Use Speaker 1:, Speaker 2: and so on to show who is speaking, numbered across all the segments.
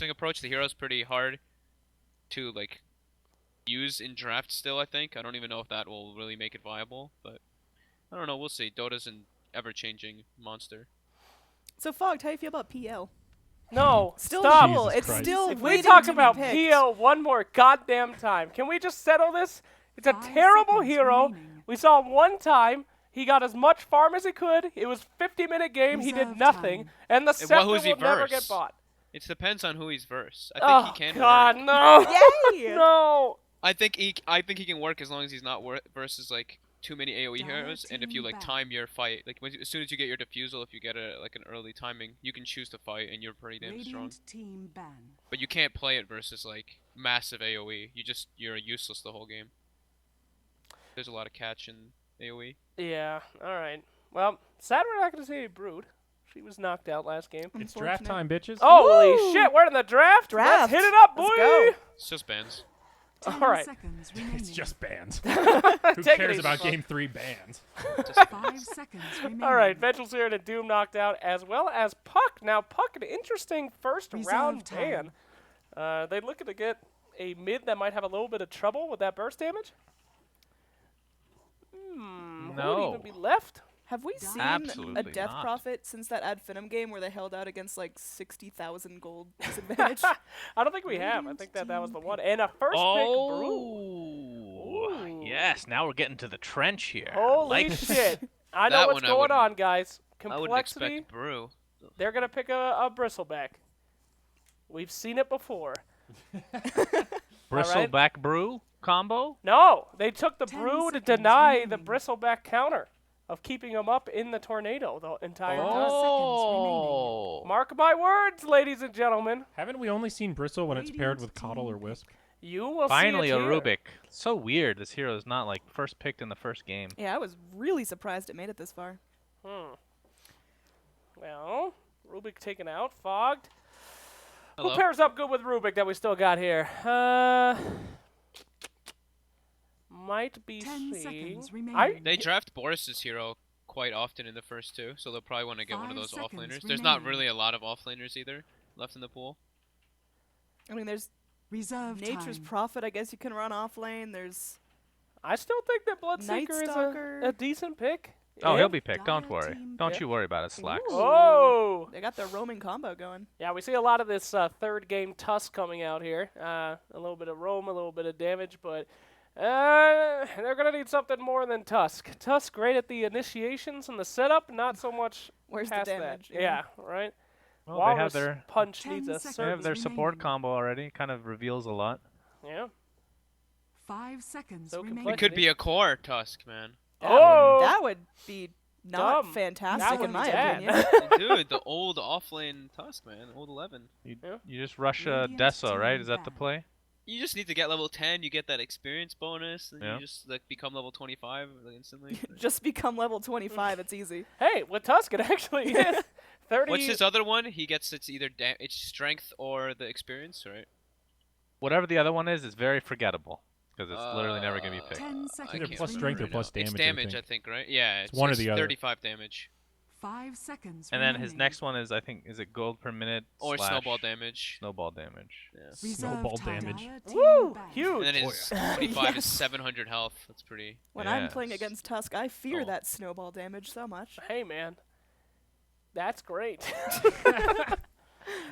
Speaker 1: approach, the hero's pretty hard to like use in draft still, I think. I don't even know if that will really make it viable, but I don't know, we'll see. Dota's an ever-changing monster.
Speaker 2: So Fogged, how do you feel about PL?
Speaker 3: No,
Speaker 2: Still
Speaker 3: stop.
Speaker 2: cool.
Speaker 4: Jesus
Speaker 2: It's
Speaker 4: Christ.
Speaker 2: still
Speaker 3: If we
Speaker 2: waiting
Speaker 3: talk
Speaker 2: to
Speaker 3: about
Speaker 2: be picked.
Speaker 3: PL one more goddamn time, can we just settle this? It's a
Speaker 5: 5
Speaker 3: terrible
Speaker 5: seconds
Speaker 3: hero.
Speaker 5: remaining.
Speaker 3: We saw him one time. He got as much farm as he could. It was 50-minute game. He did
Speaker 5: Reserve
Speaker 3: nothing.
Speaker 5: time.
Speaker 3: And the scepter
Speaker 1: who's he
Speaker 3: will never
Speaker 1: verse?
Speaker 3: get bought.
Speaker 1: It depends on who he's verse. I
Speaker 3: Oh,
Speaker 1: think he can
Speaker 3: God,
Speaker 1: work.
Speaker 3: no.
Speaker 2: Yay!
Speaker 3: No.
Speaker 1: I think he can work as long as he's not versus like too many AoE heroes, and if you like
Speaker 5: Directing
Speaker 1: time your fight, like as soon as you get your defusal, if you get like an early timing, you can choose to fight, and you're pretty damn strong.
Speaker 5: Radiant team ban.
Speaker 1: But you can't play it versus like massive AoE. You're useless the whole game. There's a lot of catch in AoE.
Speaker 3: Yeah, all right. Well, sad we're not going to see a Brood. She was knocked out last game.
Speaker 4: It's draft time, bitches.
Speaker 3: Holy
Speaker 2: Woo!
Speaker 3: shit, we're in the draft.
Speaker 2: Draft.
Speaker 3: Let's hit it up, boy.
Speaker 2: Let's go.
Speaker 1: It's just bans.
Speaker 5: 10
Speaker 3: All right.
Speaker 5: seconds remaining.
Speaker 4: It's just bans.
Speaker 3: Take
Speaker 4: Who
Speaker 3: it
Speaker 4: cares
Speaker 3: easy,
Speaker 4: about
Speaker 3: Fog.
Speaker 4: game 3 bans?
Speaker 1: Just
Speaker 5: 5
Speaker 1: bans.
Speaker 5: seconds remaining.
Speaker 3: All right, Vengeance here and Doom knocked out, as well as Puck. Now, Puck, an interesting first
Speaker 5: Reserve
Speaker 3: round
Speaker 5: time.
Speaker 3: ban. They looking to get a mid that might have a little bit of trouble with that burst damage. Who would
Speaker 6: No.
Speaker 3: even be left?
Speaker 2: Have we seen
Speaker 6: Absolutely
Speaker 2: a Death
Speaker 6: not.
Speaker 2: Prophet since that Ad Finum game where they held out against like 60,000 gold disadvantage?
Speaker 3: I don't think we have. I
Speaker 5: Radiant
Speaker 3: think that was the
Speaker 5: team
Speaker 3: one. And a first pick Brew.
Speaker 6: Oh,
Speaker 3: Ooh.
Speaker 6: yes. Now we're getting to the trench here.
Speaker 3: Holy
Speaker 6: Like,
Speaker 3: shit. I know
Speaker 1: That
Speaker 3: what's
Speaker 1: one I
Speaker 3: going
Speaker 1: wouldn't-
Speaker 3: on, guys.
Speaker 1: I wouldn't
Speaker 3: Complexity.
Speaker 1: expect Brew.
Speaker 3: They're going to pick a Bristleback. We've seen it before.
Speaker 6: Bristleback brew combo.
Speaker 3: No, they took the
Speaker 5: 10
Speaker 3: Brew to
Speaker 5: seconds
Speaker 3: deny the
Speaker 5: remaining.
Speaker 3: Bristleback counter of keeping him up in the tornado the entire time.
Speaker 6: Oh.
Speaker 3: Mark my words, ladies and gentlemen.
Speaker 4: Haven't we only seen Bristle when it's paired with Coddle or Wisp?
Speaker 3: You will
Speaker 6: Finally
Speaker 3: see
Speaker 6: a
Speaker 3: it here.
Speaker 6: Rubik. So weird. This hero is not like first picked in the first game.
Speaker 2: Yeah, I was really surprised it made it this far.
Speaker 3: Well, Rubik taken out. Fogged.
Speaker 1: Hello?
Speaker 3: Who pairs up good with Rubik that we still got here? Might be
Speaker 5: 10
Speaker 3: seeing.
Speaker 5: seconds
Speaker 3: I
Speaker 5: remaining.
Speaker 1: They draft Boris's hero quite often in the first two, so they'll probably want to get one of
Speaker 5: 5
Speaker 1: those
Speaker 5: seconds
Speaker 1: offlaners. There's not
Speaker 5: remaining.
Speaker 1: really a lot of offlaners either left in the pool.
Speaker 2: I mean, there's
Speaker 5: Reserve
Speaker 2: Nature's
Speaker 5: time.
Speaker 2: Prophet, I guess you can run off lane. There's
Speaker 3: I still think that
Speaker 2: Night
Speaker 3: Bloodseeker is
Speaker 2: Stalker.
Speaker 3: a decent pick.
Speaker 6: Oh,
Speaker 3: Yeah.
Speaker 6: he'll be picked. Don't
Speaker 5: Dire
Speaker 6: worry.
Speaker 5: team
Speaker 6: Don't
Speaker 3: pick.
Speaker 6: you worry about it, Slacks.
Speaker 2: Ooh.
Speaker 3: Oh!
Speaker 2: They got their roaming combo going.
Speaker 3: Yeah, we see a lot of this third game Tusk coming out here. A little bit of roam, a little bit of damage, but they're going to need something more than Tusk. Tusk great at the initiations and the setup, not so much
Speaker 2: Where's the
Speaker 3: past
Speaker 2: damage?
Speaker 3: that. Yeah, right?
Speaker 6: Well, they have
Speaker 3: Walrus
Speaker 6: their
Speaker 3: punch
Speaker 5: 10
Speaker 3: needs a
Speaker 5: seconds.
Speaker 6: they have
Speaker 3: certain...
Speaker 6: their support
Speaker 5: remaining.
Speaker 6: combo already. Kind of reveals a lot.
Speaker 3: Yeah.
Speaker 5: 5 seconds
Speaker 3: So
Speaker 5: remaining.
Speaker 1: It could be a core Tusk, man.
Speaker 3: Oh!
Speaker 2: That would be not
Speaker 3: Dumb.
Speaker 2: fantastic
Speaker 3: That would
Speaker 2: in
Speaker 3: be
Speaker 2: my
Speaker 3: bad.
Speaker 2: opinion.
Speaker 1: Dude, the old offlane Tusk, man. Old 11.
Speaker 6: You
Speaker 3: Yeah.
Speaker 6: just rush
Speaker 5: Radiant
Speaker 6: Deso, right?
Speaker 5: team
Speaker 6: Is that the
Speaker 5: back.
Speaker 6: play?
Speaker 1: You just need to get level 10, you get that experience bonus, and
Speaker 6: Yeah.
Speaker 1: you just like become level 25 like, instantly.
Speaker 2: Just become level 25, it's easy.
Speaker 3: Hey, with Tusk it actually is. 30...
Speaker 1: What's his other one? He gets it's either it's strength or the experience, right?
Speaker 6: Whatever the other one is, it's very forgettable because it's literally never gonna be picked.
Speaker 5: 10
Speaker 1: I
Speaker 5: seconds.
Speaker 4: Either
Speaker 1: can't
Speaker 4: plus
Speaker 1: remember
Speaker 4: strength or
Speaker 1: right
Speaker 4: plus
Speaker 1: now. It's
Speaker 4: damage, I
Speaker 1: damage, I
Speaker 4: think.
Speaker 1: think, right? Yeah, it's
Speaker 4: one or the other.
Speaker 1: 35 damage.
Speaker 5: 5 seconds
Speaker 6: And then his
Speaker 5: remaining.
Speaker 6: next one is, I think, is it gold per minute
Speaker 1: Or
Speaker 6: slash
Speaker 1: snowball damage.
Speaker 6: Snowball damage.
Speaker 1: Yeah.
Speaker 5: Reserve
Speaker 4: Snowball
Speaker 5: time.
Speaker 4: damage.
Speaker 5: Dire team
Speaker 3: Woo!
Speaker 5: back.
Speaker 3: Huge!
Speaker 1: And then
Speaker 4: Oh,
Speaker 1: his 25
Speaker 2: Yes.
Speaker 1: is 700 health. That's pretty.
Speaker 2: When I'm playing
Speaker 6: Yes.
Speaker 2: against Tusk, I fear
Speaker 1: Oh.
Speaker 2: that snowball damage so much.
Speaker 3: Hey, man. That's great.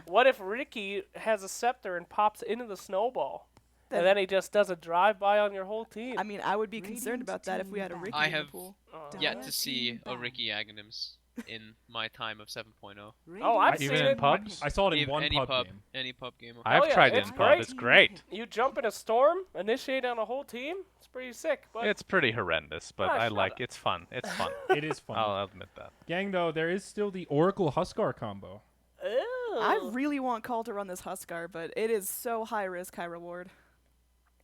Speaker 3: What if Ricky has a scepter and pops into the snowball?
Speaker 2: Then-
Speaker 3: And then he just does a drive-by on your whole team.
Speaker 2: I mean, I would be concerned
Speaker 5: Radiant
Speaker 2: about that if we had a
Speaker 5: team
Speaker 2: Ricky
Speaker 1: I
Speaker 2: in the
Speaker 1: have-
Speaker 2: pool.
Speaker 1: Yet
Speaker 5: Dire
Speaker 1: to see
Speaker 5: team
Speaker 1: a
Speaker 5: back.
Speaker 1: Ricky Aghanims in my time of 7.0.
Speaker 3: Oh, I've
Speaker 6: Even
Speaker 3: seen
Speaker 6: in
Speaker 3: it.
Speaker 6: pubs?
Speaker 4: I saw it in
Speaker 1: If
Speaker 4: one
Speaker 1: any
Speaker 4: pub game.
Speaker 1: Any pub game.
Speaker 6: I've
Speaker 3: yeah,
Speaker 6: tried it
Speaker 3: it's
Speaker 6: in pub.
Speaker 3: great.
Speaker 6: It's great.
Speaker 3: You jump in a storm, initiate on a whole team. It's pretty sick. But
Speaker 6: It's pretty horrendous, but
Speaker 3: Ah,
Speaker 6: I
Speaker 3: shut
Speaker 6: like
Speaker 3: up.
Speaker 6: it's fun. It's fun.
Speaker 4: It is fun.
Speaker 6: I'll admit that.
Speaker 4: Gang, though, there is still the Oracle Huskar combo.
Speaker 2: I really want Call to run this Huskar, but it is so high risk, high reward.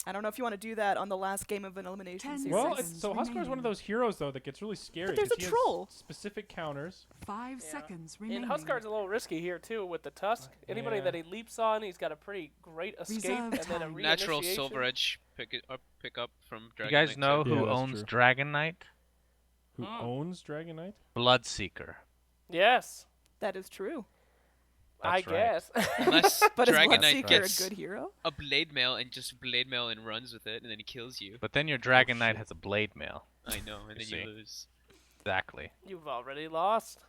Speaker 2: I don't know if you want to do that on the last game of an elimination
Speaker 5: 10
Speaker 2: series.
Speaker 4: Well,
Speaker 5: seconds
Speaker 4: so Huskar is one
Speaker 5: remaining.
Speaker 4: of those heroes, though, that gets really scary.
Speaker 2: there's
Speaker 4: 'cause
Speaker 2: a
Speaker 4: he has
Speaker 2: troll.
Speaker 4: specific counters.
Speaker 5: 5
Speaker 3: Yeah.
Speaker 5: seconds
Speaker 3: And
Speaker 5: remaining.
Speaker 3: Huskard's a little risky here too with the Tusk. Anybody
Speaker 4: Yeah.
Speaker 3: that he leaps on, he's got a pretty great escape
Speaker 5: Reserve
Speaker 3: and then a
Speaker 5: time.
Speaker 1: Natural
Speaker 3: reinitiation.
Speaker 1: Silver Edge pick up from
Speaker 6: You
Speaker 1: Dragon
Speaker 6: guys
Speaker 1: Knight
Speaker 6: know
Speaker 1: too.
Speaker 4: Yeah,
Speaker 6: who
Speaker 4: that's
Speaker 6: owns
Speaker 4: true.
Speaker 6: Dragon Knight?
Speaker 4: Who owns Dragon Knight?
Speaker 6: Bloodseeker.
Speaker 3: Yes.
Speaker 2: That is true.
Speaker 3: I
Speaker 6: That's right.
Speaker 3: guess.
Speaker 1: Unless
Speaker 2: But is
Speaker 1: Dragon Knight
Speaker 2: Bloodseeker
Speaker 1: gets
Speaker 2: a good hero?
Speaker 1: a blade mail and just blade mail and runs with it, and then he kills you.
Speaker 6: But then your Dragon Knight
Speaker 4: shit.
Speaker 6: has a blade mail.
Speaker 1: I know, and
Speaker 6: You
Speaker 1: then you
Speaker 6: see.
Speaker 1: lose.
Speaker 6: Exactly.
Speaker 3: You've already lost.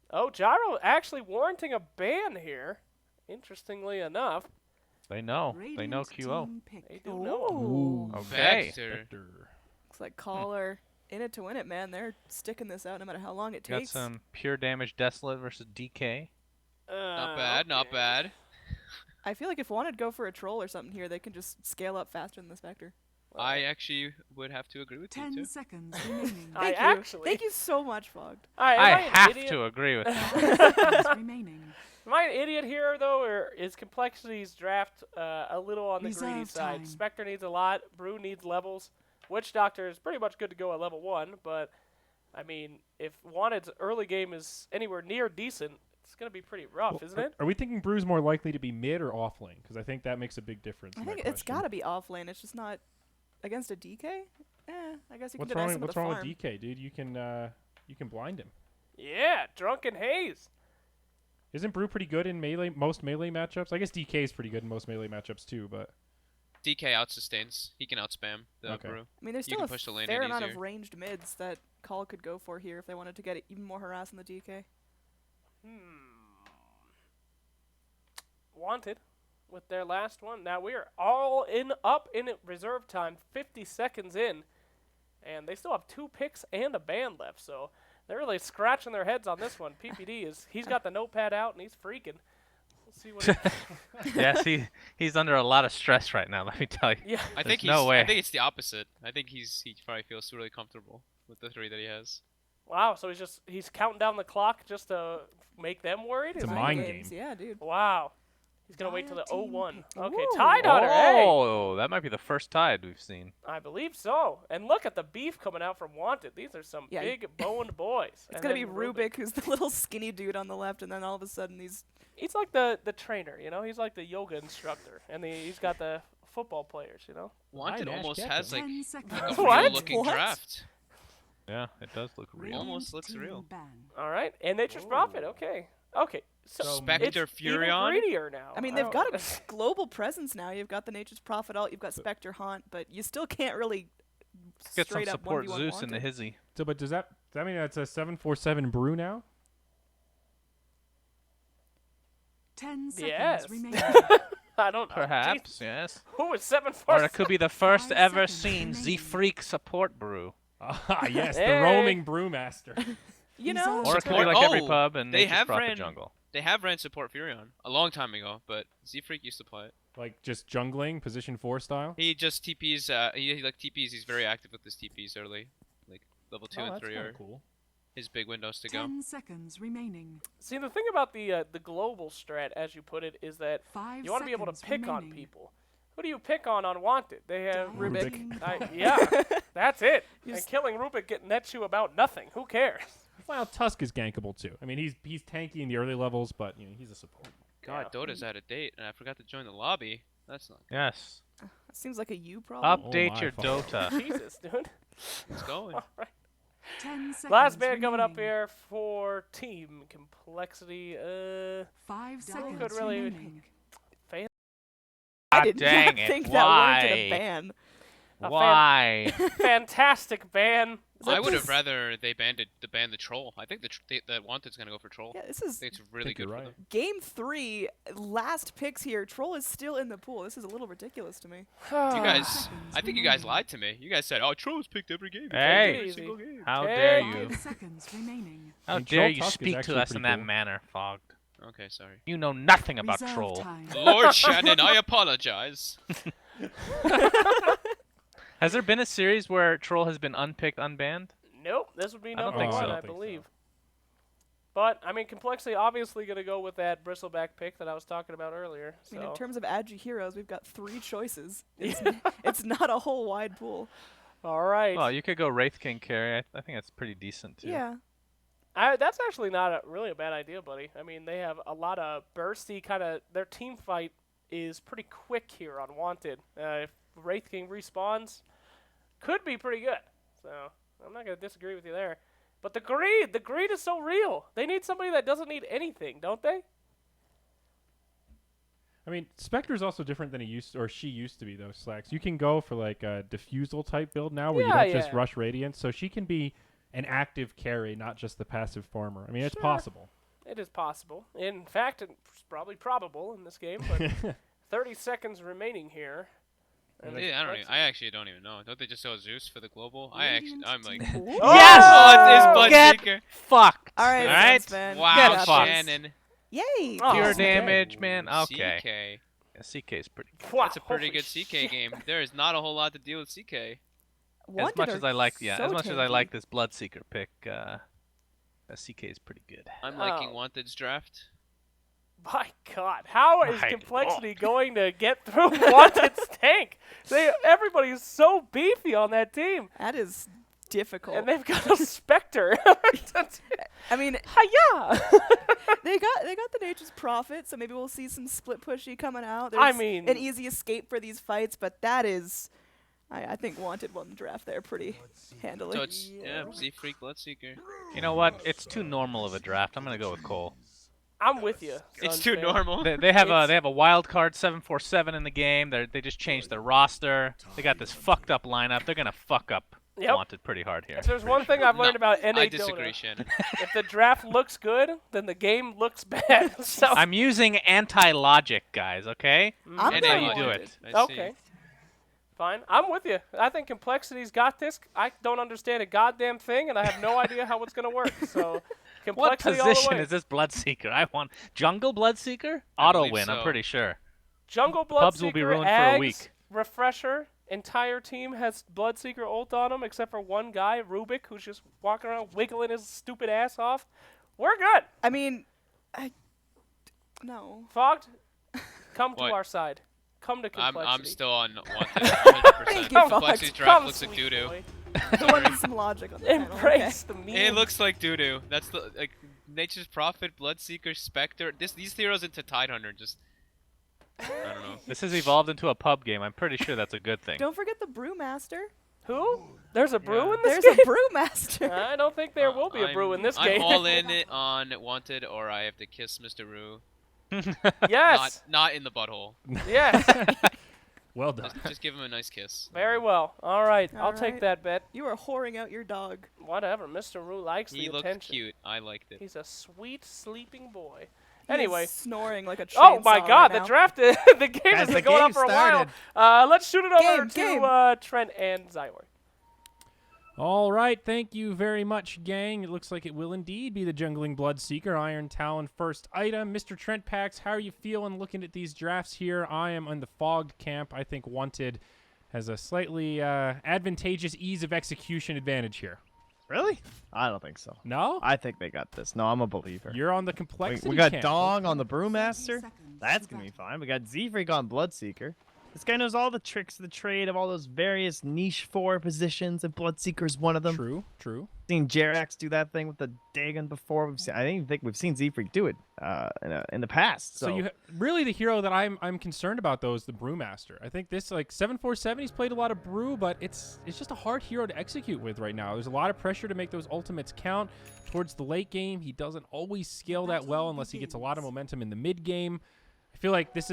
Speaker 3: Oh, Gyro actually warranting a ban here. Interestingly enough.
Speaker 6: They know. They know
Speaker 5: Radiant
Speaker 6: QO.
Speaker 5: team pick.
Speaker 3: They do know him.
Speaker 2: Ooh.
Speaker 6: Okay.
Speaker 1: Vector.
Speaker 4: Vector.
Speaker 2: Looks like Call are in it to win it, man. They're sticking this out no matter how long it
Speaker 6: Got
Speaker 2: takes.
Speaker 6: some pure damage Desolate versus DK.
Speaker 1: Not bad, not
Speaker 3: Okay.
Speaker 1: bad.
Speaker 2: I feel like if wanted to go for a troll or something here, they can just scale up faster than this Vector.
Speaker 1: I actually would have to agree with you
Speaker 5: 10
Speaker 1: too.
Speaker 5: seconds remaining.
Speaker 3: I
Speaker 2: Thank you so much, Fogged.
Speaker 3: Alright,
Speaker 6: I
Speaker 3: am I an
Speaker 6: have
Speaker 3: idiot?
Speaker 6: to agree with you.
Speaker 5: Seconds remaining.
Speaker 3: Am I an idiot here, though, or is Complexity's draft a little on the greedy
Speaker 5: Reserve
Speaker 3: side?
Speaker 5: time.
Speaker 3: Spectre needs a lot, Brew needs levels. Witch Doctor is pretty much good to go at level 1, but, I mean, if Wanted's early game is anywhere near decent, it's going to be pretty rough,
Speaker 4: Well,
Speaker 3: isn't it?
Speaker 4: Are we thinking Brew's more likely to be mid or off lane? Because I think that makes a big difference.
Speaker 2: I
Speaker 4: in my
Speaker 2: think it's
Speaker 4: question.
Speaker 2: got to be off lane. It's just not against a DK. I guess you can
Speaker 4: What's
Speaker 2: deny
Speaker 4: wrong?
Speaker 2: some
Speaker 4: What's
Speaker 2: of the
Speaker 4: wrong
Speaker 2: farm.
Speaker 4: with DK, dude? You can blind him.
Speaker 3: Yeah, Drunken Haze.
Speaker 4: Isn't Brew pretty good in melee? Most melee matchups. I guess DK is pretty good in most melee matchups too. But
Speaker 1: DK outsustains. He can outspam the
Speaker 4: Okay.
Speaker 1: brew.
Speaker 2: I mean, there's
Speaker 1: You
Speaker 2: still
Speaker 1: can
Speaker 2: a
Speaker 1: push the lane
Speaker 2: fair
Speaker 1: in
Speaker 2: amount of
Speaker 1: easier.
Speaker 2: ranged mids that Call could go for here if they wanted to get even more harass in the DK.
Speaker 3: Wanted with their last one. Now we are all up in reserve time, 50 seconds in, and they still have 2 picks and a ban left, so they're really scratching their heads on this one. PPD he's got the notepad out and he's freaking. We'll see what
Speaker 6: Yes, he's under a lot of stress right now. Let me tell you.
Speaker 3: yeah.
Speaker 1: I think
Speaker 6: There's no way.
Speaker 1: I think it's the opposite. I think he probably feels really comfortable with the 3 that he has.
Speaker 3: Wow, so he's counting down the clock just to make them worried?
Speaker 4: It's a
Speaker 3: Is it?
Speaker 4: mind
Speaker 2: games,
Speaker 4: game.
Speaker 2: yeah, dude.
Speaker 3: Wow. He's going to wait till the
Speaker 5: Dire team
Speaker 3: 0-1.
Speaker 5: pick.
Speaker 3: Okay,
Speaker 2: Ooh.
Speaker 3: Tide Hunter, hey!
Speaker 6: Oh, that might be the first tide we've seen.
Speaker 3: I believe so. And look at the beef coming out from Wanted. These are some
Speaker 2: Yeah,
Speaker 3: big boned boys.
Speaker 2: It's
Speaker 3: And
Speaker 2: gonna be
Speaker 3: then
Speaker 2: Rubik, who's the little skinny dude on the left, and then all of a sudden he's
Speaker 3: He's like the trainer, you know? He's like the yoga instructor. And he's got the football players, you know?
Speaker 1: Wanted
Speaker 4: Ash
Speaker 1: almost
Speaker 4: Ketchum.
Speaker 1: has like
Speaker 5: 10
Speaker 1: a
Speaker 5: seconds.
Speaker 3: What?
Speaker 1: real looking
Speaker 2: What?
Speaker 1: draft.
Speaker 6: Yeah, it does look real.
Speaker 1: Almost
Speaker 5: Radiant
Speaker 1: looks
Speaker 5: team
Speaker 1: real.
Speaker 5: ban.
Speaker 3: All right. And Nature's Prophet. Okay. Okay. So
Speaker 1: Spectre
Speaker 3: it's
Speaker 1: Furion?
Speaker 3: even greedier now.
Speaker 2: I mean, they've got a global presence now. You've got the Nature's Prophet alt, you've got Spectre Haunt, but you still can't really
Speaker 6: Get some
Speaker 2: straight up
Speaker 6: support
Speaker 2: 1v1
Speaker 6: Zeus in the
Speaker 2: Wanted.
Speaker 6: hizzy.
Speaker 4: So, but does that mean that's a 747 Brew now?
Speaker 5: 10 seconds
Speaker 3: Yes.
Speaker 5: remaining.
Speaker 3: I don't know.
Speaker 6: Perhaps,
Speaker 3: Jeez.
Speaker 6: yes.
Speaker 3: Who is 7
Speaker 6: Or it could be the first
Speaker 5: 5
Speaker 6: ever
Speaker 5: seconds
Speaker 6: seen
Speaker 5: remaining.
Speaker 6: Z-Freak support brew.
Speaker 4: Ah, yes,
Speaker 3: Hey.
Speaker 4: the roaming Brewmaster.
Speaker 2: You know,
Speaker 6: Or it could be
Speaker 1: Support-
Speaker 6: like every
Speaker 1: oh,
Speaker 6: pub and
Speaker 1: they
Speaker 6: Nature's
Speaker 1: have
Speaker 6: Prophet
Speaker 1: ran-
Speaker 6: jungle.
Speaker 1: They have ran support Furion a long time ago, but Z-Freak used to play it.
Speaker 4: Like just jungling, position 4 style.
Speaker 1: He just TPs. He like TPs. He's very active with his TPs early, like level 2
Speaker 4: Oh,
Speaker 1: and
Speaker 4: that's
Speaker 1: 3
Speaker 4: kinda
Speaker 1: are
Speaker 4: cool.
Speaker 1: his big windows to go.
Speaker 5: 10 seconds remaining.
Speaker 3: See, the thing about the global strat, as you put it, is that
Speaker 5: 5
Speaker 3: you want to be able to
Speaker 5: seconds
Speaker 3: pick on
Speaker 5: remaining.
Speaker 3: people. Who do you pick on Wanted? They have
Speaker 5: Dire
Speaker 2: Rubik.
Speaker 5: team ban.
Speaker 3: yeah, that's it.
Speaker 2: He's-
Speaker 3: And killing Rubik nets you about nothing. Who cares?
Speaker 4: Well, Tusk is gankable too. I mean, he's tanky in the early levels, but he's a support.
Speaker 1: God,
Speaker 3: Yeah.
Speaker 1: Dota's out of date, and I forgot to join the lobby. That's not.
Speaker 6: Yes.
Speaker 2: that seems like a you problem.
Speaker 6: Update
Speaker 4: my
Speaker 6: your
Speaker 4: fault.
Speaker 6: Dota.
Speaker 3: Jesus, dude.
Speaker 1: It's going.
Speaker 5: 10 seconds
Speaker 3: Last band coming up
Speaker 5: remaining.
Speaker 3: here for Team Complexity.
Speaker 5: 5
Speaker 3: could
Speaker 5: seconds
Speaker 3: really-
Speaker 5: remaining.
Speaker 2: I
Speaker 6: God
Speaker 2: did
Speaker 6: dang
Speaker 2: not
Speaker 6: it.
Speaker 2: think
Speaker 6: Why?
Speaker 2: that warranted a ban.
Speaker 6: Why?
Speaker 3: Fantastic ban.
Speaker 2: Is that
Speaker 1: I would have
Speaker 2: just-
Speaker 1: rather they banned the troll. I think the Wanted's gonna go for troll.
Speaker 2: Yeah, this
Speaker 1: I
Speaker 2: is
Speaker 1: think it's really
Speaker 4: think
Speaker 1: good
Speaker 4: you're
Speaker 1: for
Speaker 4: right.
Speaker 1: them.
Speaker 2: game 3, last picks here. Troll is still in the pool. This is a little ridiculous to me.
Speaker 1: You guys,
Speaker 5: seconds
Speaker 1: I think you guys
Speaker 5: remaining.
Speaker 1: lied to me. You guys said, "Oh, troll's picked every game."
Speaker 6: Hey.
Speaker 1: Every
Speaker 3: Easy.
Speaker 1: single game.
Speaker 6: How
Speaker 3: Take
Speaker 6: dare
Speaker 3: it.
Speaker 6: you?
Speaker 5: 5 seconds remaining.
Speaker 6: How
Speaker 4: And
Speaker 6: dare
Speaker 4: Troll
Speaker 6: you
Speaker 4: Tusk is
Speaker 6: speak to
Speaker 4: actually
Speaker 6: us in
Speaker 4: pretty
Speaker 6: that
Speaker 4: cool.
Speaker 6: manner, Fogged?
Speaker 1: Okay, sorry.
Speaker 6: You know nothing about
Speaker 5: Reserve
Speaker 6: Troll.
Speaker 5: time.
Speaker 1: Lord Shannon, I apologize.
Speaker 6: Has there been a series where Troll has been unpicked, unbanned?
Speaker 3: Nope, this would be
Speaker 6: I don't
Speaker 3: number
Speaker 6: think
Speaker 3: one,
Speaker 6: so.
Speaker 3: I believe. But I mean, Complexity obviously going to go with that bristleback pick that I was talking about earlier.
Speaker 2: I mean, in
Speaker 3: So
Speaker 2: terms of agi heroes, we've got 3 choices. It's not a whole wide pool.
Speaker 3: all right,
Speaker 6: Well, you could go Wraith King carry. I think that's pretty decent too.
Speaker 2: Yeah.
Speaker 3: that's actually not really a bad idea, buddy. I mean, they have a lot of bursty kind of. Their team fight is pretty quick here on Wanted. If Wraith King respawns, could be pretty good. So I'm not going to disagree with you there. But the greed is so real. They need somebody that doesn't need anything, don't they?
Speaker 4: I mean, Spectre's also different than she used to be, though, Slacks. You can go for like a diffusal type build now where you don't just rush Radiance, so she can be an active carry, not just the passive farmer. I mean, it's possible.
Speaker 3: It is possible. In fact, it's probably probable in this game, but 30 seconds remaining here. And
Speaker 1: I actually don't even know. Don't they just sell Zeus for the global? I'm like,
Speaker 3: Yes!
Speaker 1: oh, it's Blood
Speaker 6: Get
Speaker 1: Seeker.
Speaker 6: fucked.
Speaker 2: All right,
Speaker 6: Alright?
Speaker 2: Sunsman.
Speaker 1: Wow,
Speaker 6: Get fucked.
Speaker 1: Shannon.
Speaker 2: Yay!
Speaker 3: Oh,
Speaker 6: Pure
Speaker 3: okay.
Speaker 6: damage, man. Okay.
Speaker 1: CK.
Speaker 6: Yeah, CK is pretty good.
Speaker 3: Wow,
Speaker 1: That's a pretty
Speaker 3: holy
Speaker 1: good CK
Speaker 3: shit.
Speaker 1: game. There is not a whole lot to deal with CK.
Speaker 6: As
Speaker 2: Wanted
Speaker 6: much
Speaker 2: are
Speaker 6: as I like,
Speaker 2: so
Speaker 6: as much as I
Speaker 2: tanky.
Speaker 6: like this Bloodseeker pick, CK is pretty good.
Speaker 1: I'm liking
Speaker 3: Oh.
Speaker 1: WanteD's draft.
Speaker 3: My God, how is
Speaker 6: My
Speaker 3: Complexity going to get through WanteD's tank? Everybody's so beefy on that team,
Speaker 2: That is difficult.
Speaker 3: and they've got a Spectre.
Speaker 2: I mean,
Speaker 3: Hiya!
Speaker 2: they got the Nature's Prophet, so maybe we'll see some split pushy coming out.
Speaker 3: I
Speaker 2: There's
Speaker 3: mean-
Speaker 2: an easy escape for these fights, but that is, I think WanteD won the draft there pretty handily.
Speaker 1: So it's Z-Freak Bloodseeker.
Speaker 6: You know what? It's too normal of a draft. I'm gonna go with Cole.
Speaker 3: I'm with you.
Speaker 1: It's too
Speaker 3: Sunsman.
Speaker 1: normal.
Speaker 6: They have a wild card 747 in the game. They just changed their roster. They got this fucked up lineup. They're gonna fuck up
Speaker 3: Yep.
Speaker 6: Wanted pretty hard here.
Speaker 3: If there's one thing I've learned about NA
Speaker 1: I disagree,
Speaker 3: Dota,
Speaker 1: Shannon.
Speaker 3: if the draft looks good, then the game looks bad. So
Speaker 6: I'm using anti-logic, guys. Okay?
Speaker 2: I'm
Speaker 1: And
Speaker 6: how
Speaker 2: going
Speaker 6: you do
Speaker 2: WanteD.
Speaker 6: it.
Speaker 1: I see.
Speaker 3: okay. Fine. I'm with you. I think Complexity's got this. I don't understand a goddamn thing, and I have no idea how it's going to work. So,
Speaker 6: What
Speaker 3: Complexity all the
Speaker 6: position
Speaker 3: way.
Speaker 6: is this Bloodseeker? I want Jungle Bloodseeker? Auto
Speaker 1: believe
Speaker 6: win, I'm
Speaker 1: so.
Speaker 6: pretty sure.
Speaker 3: Jungle Bloodseeker,
Speaker 6: Pubs will be ruined for a
Speaker 3: Ags,
Speaker 6: week.
Speaker 3: Refresher, entire team has Bloodseeker ult on them, except for one guy, Rubik, who's just walking around wiggling his stupid ass off. We're good.
Speaker 2: I mean, no.
Speaker 3: Fogged, come to
Speaker 1: What?
Speaker 3: our side. Come to Complexity.
Speaker 1: I'm still on WanteD 100%.
Speaker 2: Thank you, Fox.
Speaker 1: Complexity's
Speaker 3: Come,
Speaker 1: draft looks like
Speaker 3: sweet
Speaker 1: doo-doo.
Speaker 3: boy.
Speaker 2: There wasn't some logic on the panel.
Speaker 3: Embrace the meme.
Speaker 1: It looks like doo-doo. That's the like Nature's Prophet, Bloodseeker, Spectre. These heroes into Tidehunter just I don't know.
Speaker 6: This has evolved into a pub game. I'm pretty sure that's a good thing.
Speaker 2: Don't forget the Brewmaster.
Speaker 3: Who? There's a brew in this
Speaker 2: There's
Speaker 3: game?
Speaker 2: a Brewmaster.
Speaker 3: I don't think there will be a brew in this
Speaker 1: I'm
Speaker 3: game.
Speaker 1: all in it on WanteD, or I have to kiss Mr. Roo.
Speaker 3: Yes.
Speaker 1: Not in the butthole.
Speaker 3: Yes.
Speaker 4: Well done.
Speaker 1: Just give him a nice kiss.
Speaker 3: Very well. All right. I'll
Speaker 2: All
Speaker 3: take
Speaker 2: right.
Speaker 3: that bet.
Speaker 2: You are whoring out your dog.
Speaker 3: Whatever. Mr. Rue likes
Speaker 1: He
Speaker 3: the
Speaker 1: looked
Speaker 3: attention.
Speaker 1: cute. I liked it.
Speaker 3: He's a sweet sleeping boy.
Speaker 2: He
Speaker 3: Anyway.
Speaker 2: is snoring like a chainsaw
Speaker 3: Oh my God!
Speaker 2: right
Speaker 3: The
Speaker 2: now.
Speaker 3: draft, the game
Speaker 7: Guys,
Speaker 3: has been
Speaker 7: the
Speaker 3: going on
Speaker 7: game
Speaker 3: for a
Speaker 7: started.
Speaker 3: while. Let's shoot it over
Speaker 2: Game.
Speaker 3: to Trent and Zyward.
Speaker 4: All right, thank you very much, gang. It looks like it will indeed be the Jungling Bloodseeker, Iron Talon first item. Mr. Trent Pax, how are you feeling looking at these drafts here? I am in the fogged camp. I think WanteD has a slightly advantageous ease of execution advantage here.
Speaker 7: Really? I don't think so.
Speaker 4: No?
Speaker 7: I think they got this. No, I'm a believer.
Speaker 4: You're on the complexity
Speaker 7: We got
Speaker 4: camp.
Speaker 7: Dong on the Brewmaster.
Speaker 5: 30 seconds
Speaker 7: That's
Speaker 5: to
Speaker 7: going to be
Speaker 5: go.
Speaker 7: fine. We got Z-Freak on Bloodseeker. This guy knows all the tricks of the trade of all those various niche 4 positions, and Bloodseeker's one of them.
Speaker 4: True, true.
Speaker 7: Seen Jerax do that thing with the Dagon before. I didn't even think we've seen Z-Freak do it in the past.
Speaker 4: So,
Speaker 7: So,
Speaker 4: really the hero that I'm concerned about though is the Brewmaster. I think this like 747 he's played a lot of Brew, but it's just a hard hero to execute with right now. There's a lot of pressure to make those ultimates count towards the late game. He doesn't always scale that well unless he gets a lot of momentum in the mid game. I feel like there's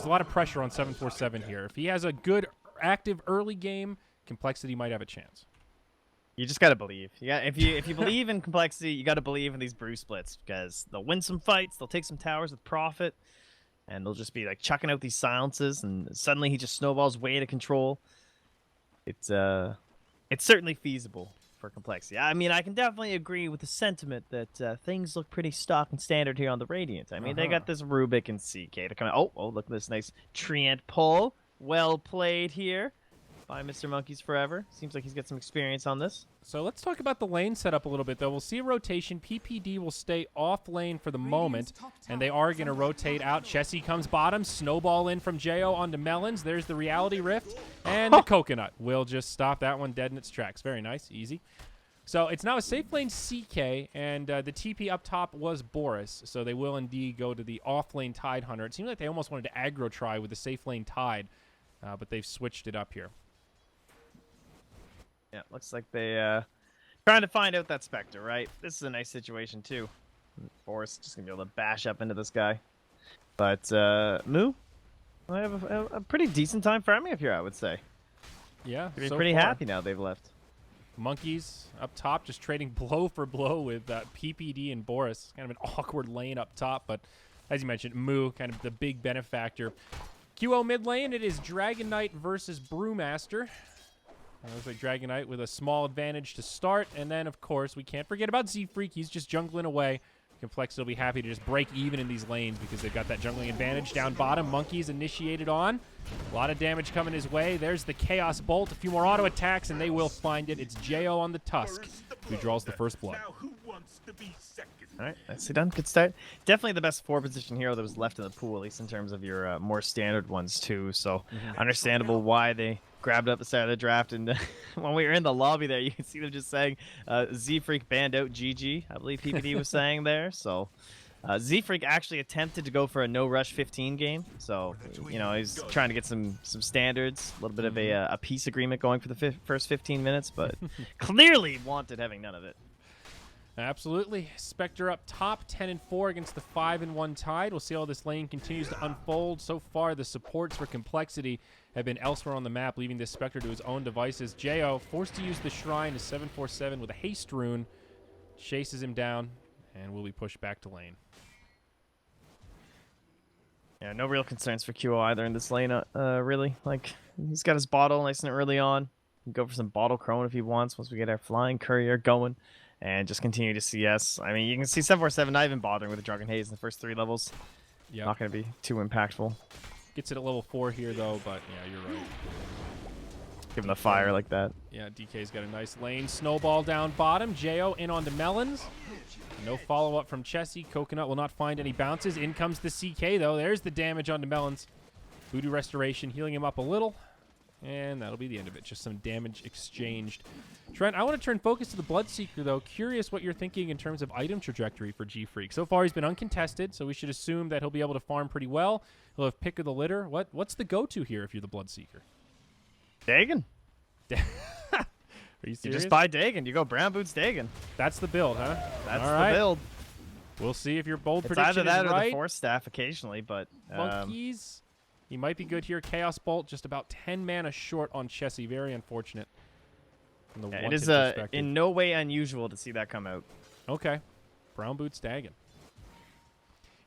Speaker 4: a lot of pressure on 747 here. If he has a good active early game, Complexity might have a chance.
Speaker 7: you just got to believe. If you believe in Complexity, you got to believe in these Brew splits, because they'll win some fights, they'll take some towers with Profit, and they'll just be like chucking out these silences, and suddenly he just snowballs way to control. It's certainly feasible for Complexity. I mean, I can definitely agree with the sentiment that things look pretty stock and standard here on the Radiant. I mean, they got this Rubik and CK to come out. Oh, look at this nice Treant pull. Well played here by Mr. Monkeys Forever. Seems like he's got some experience on this.
Speaker 4: So let's talk about the lane setup a little bit, though. We'll see a rotation. PPD will stay off lane for the moment, and they are going to rotate out. Chessie comes bottom. Snowball in from Jo onto Melons. There's the Reality Rift, and the Coconut will just stop that one dead in its tracks. Very nice. Easy. So it's now a safe lane CK, and the TP up top was Boris, so they will indeed go to the off lane Tidehunter. It seemed like they almost wanted to aggro try with the safe lane Tide, but they've switched it up here.
Speaker 7: Yeah, looks like they trying to find out that Spectre, right? This is a nice situation too. Forrest just gonna be able to bash up into this guy. But Moo, I have a pretty decent time farming up here, I would say.
Speaker 4: Yeah,
Speaker 7: They're
Speaker 4: so
Speaker 7: pretty
Speaker 4: far.
Speaker 7: happy now they've left.
Speaker 4: Monkeys up top just trading blow for blow with PPD and Boris. Kind of an awkward lane up top, but as you mentioned, Moo, kind of the big benefactor. QO mid lane, it is Dragon Knight versus Brewmaster. It looks like Dragon Knight with a small advantage to start, and then, of course, we can't forget about Z-Freak. He's just jungling away. Complexity will be happy to just break even in these lanes because they've got that jungling advantage. Down bottom, Monkeys initiated on. A lot of damage coming his way. There's the Chaos Bolt. A few more auto attacks, and they will find it. It's Jo on the Tusk who draws the first blood.
Speaker 7: All right, nicely done. Good start. Definitely the best 4-position hero that was left in the pool, at least in terms of your more standard ones, too. So understandable why they grabbed up the side of the draft. And when we were in the lobby there, you can see them just saying Z-Freak banned out GG, I believe PPD was saying there. So Z-Freak actually attempted to go for a no-rush 15 game. So, you know, he's trying to get some standards, a little bit of a peace agreement going for the first 15 minutes, but clearly wanted having none of it.
Speaker 4: Absolutely. Spectre up top, 10-4 against the 5-1 Tide. We'll see how this lane continues to unfold. So far, the supports for Complexity have been elsewhere on the map, leaving this Spectre to his own devices. Jo forced to use the Shrine to 747 with a haste rune. Chases him down, and will be pushed back to lane.
Speaker 7: Yeah, no real concerns for QO either in this lane, really. Like, he's got his bottle nice and early on. He can go for some bottle crone if he wants once we get our flying courier going. And just continue to CS. I mean, you can see 747 not even bothering with the Drunken Haze in the first 3 levels.
Speaker 4: Yep.
Speaker 7: Not going to be too impactful.
Speaker 4: Gets it at level 4 here, though, but yeah, you're right.
Speaker 7: Give him the fire like that.
Speaker 4: Yeah, DK's got a nice lane. Snowball down bottom. Jo in onto Melons. No follow-up from Chessie. Coconut will not find any bounces. In comes the CK, though. There's the damage onto Melons. Voodoo Restoration healing him up a little. And that'll be the end of it. Just some damage exchanged. Trent, I want to turn focus to the Bloodseeker, though. Curious what you're thinking in terms of item trajectory for G-Freak. So far, he's been uncontested, so we should assume that he'll be able to farm pretty well. He'll have pick of the litter. What's the go-to here if you're the Bloodseeker?
Speaker 7: Dagon.
Speaker 4: Are you serious?
Speaker 7: You just buy Dagon. You go Brown Boots Dagon.
Speaker 4: That's the build, huh?
Speaker 7: That's
Speaker 4: All right.
Speaker 7: the build.
Speaker 4: We'll see if your bold
Speaker 7: It's
Speaker 4: prediction
Speaker 7: either that
Speaker 4: is
Speaker 7: or
Speaker 4: right.
Speaker 7: the Force Staff occasionally, but...
Speaker 4: Monkeys. He might be good here. Chaos Bolt just about 10 mana short on Chessie. Very unfortunate. From the
Speaker 7: yeah, it
Speaker 4: wanted
Speaker 7: is
Speaker 4: perspective.
Speaker 7: in no way unusual to see that come out.
Speaker 4: Okay. Brown Boots Dagon.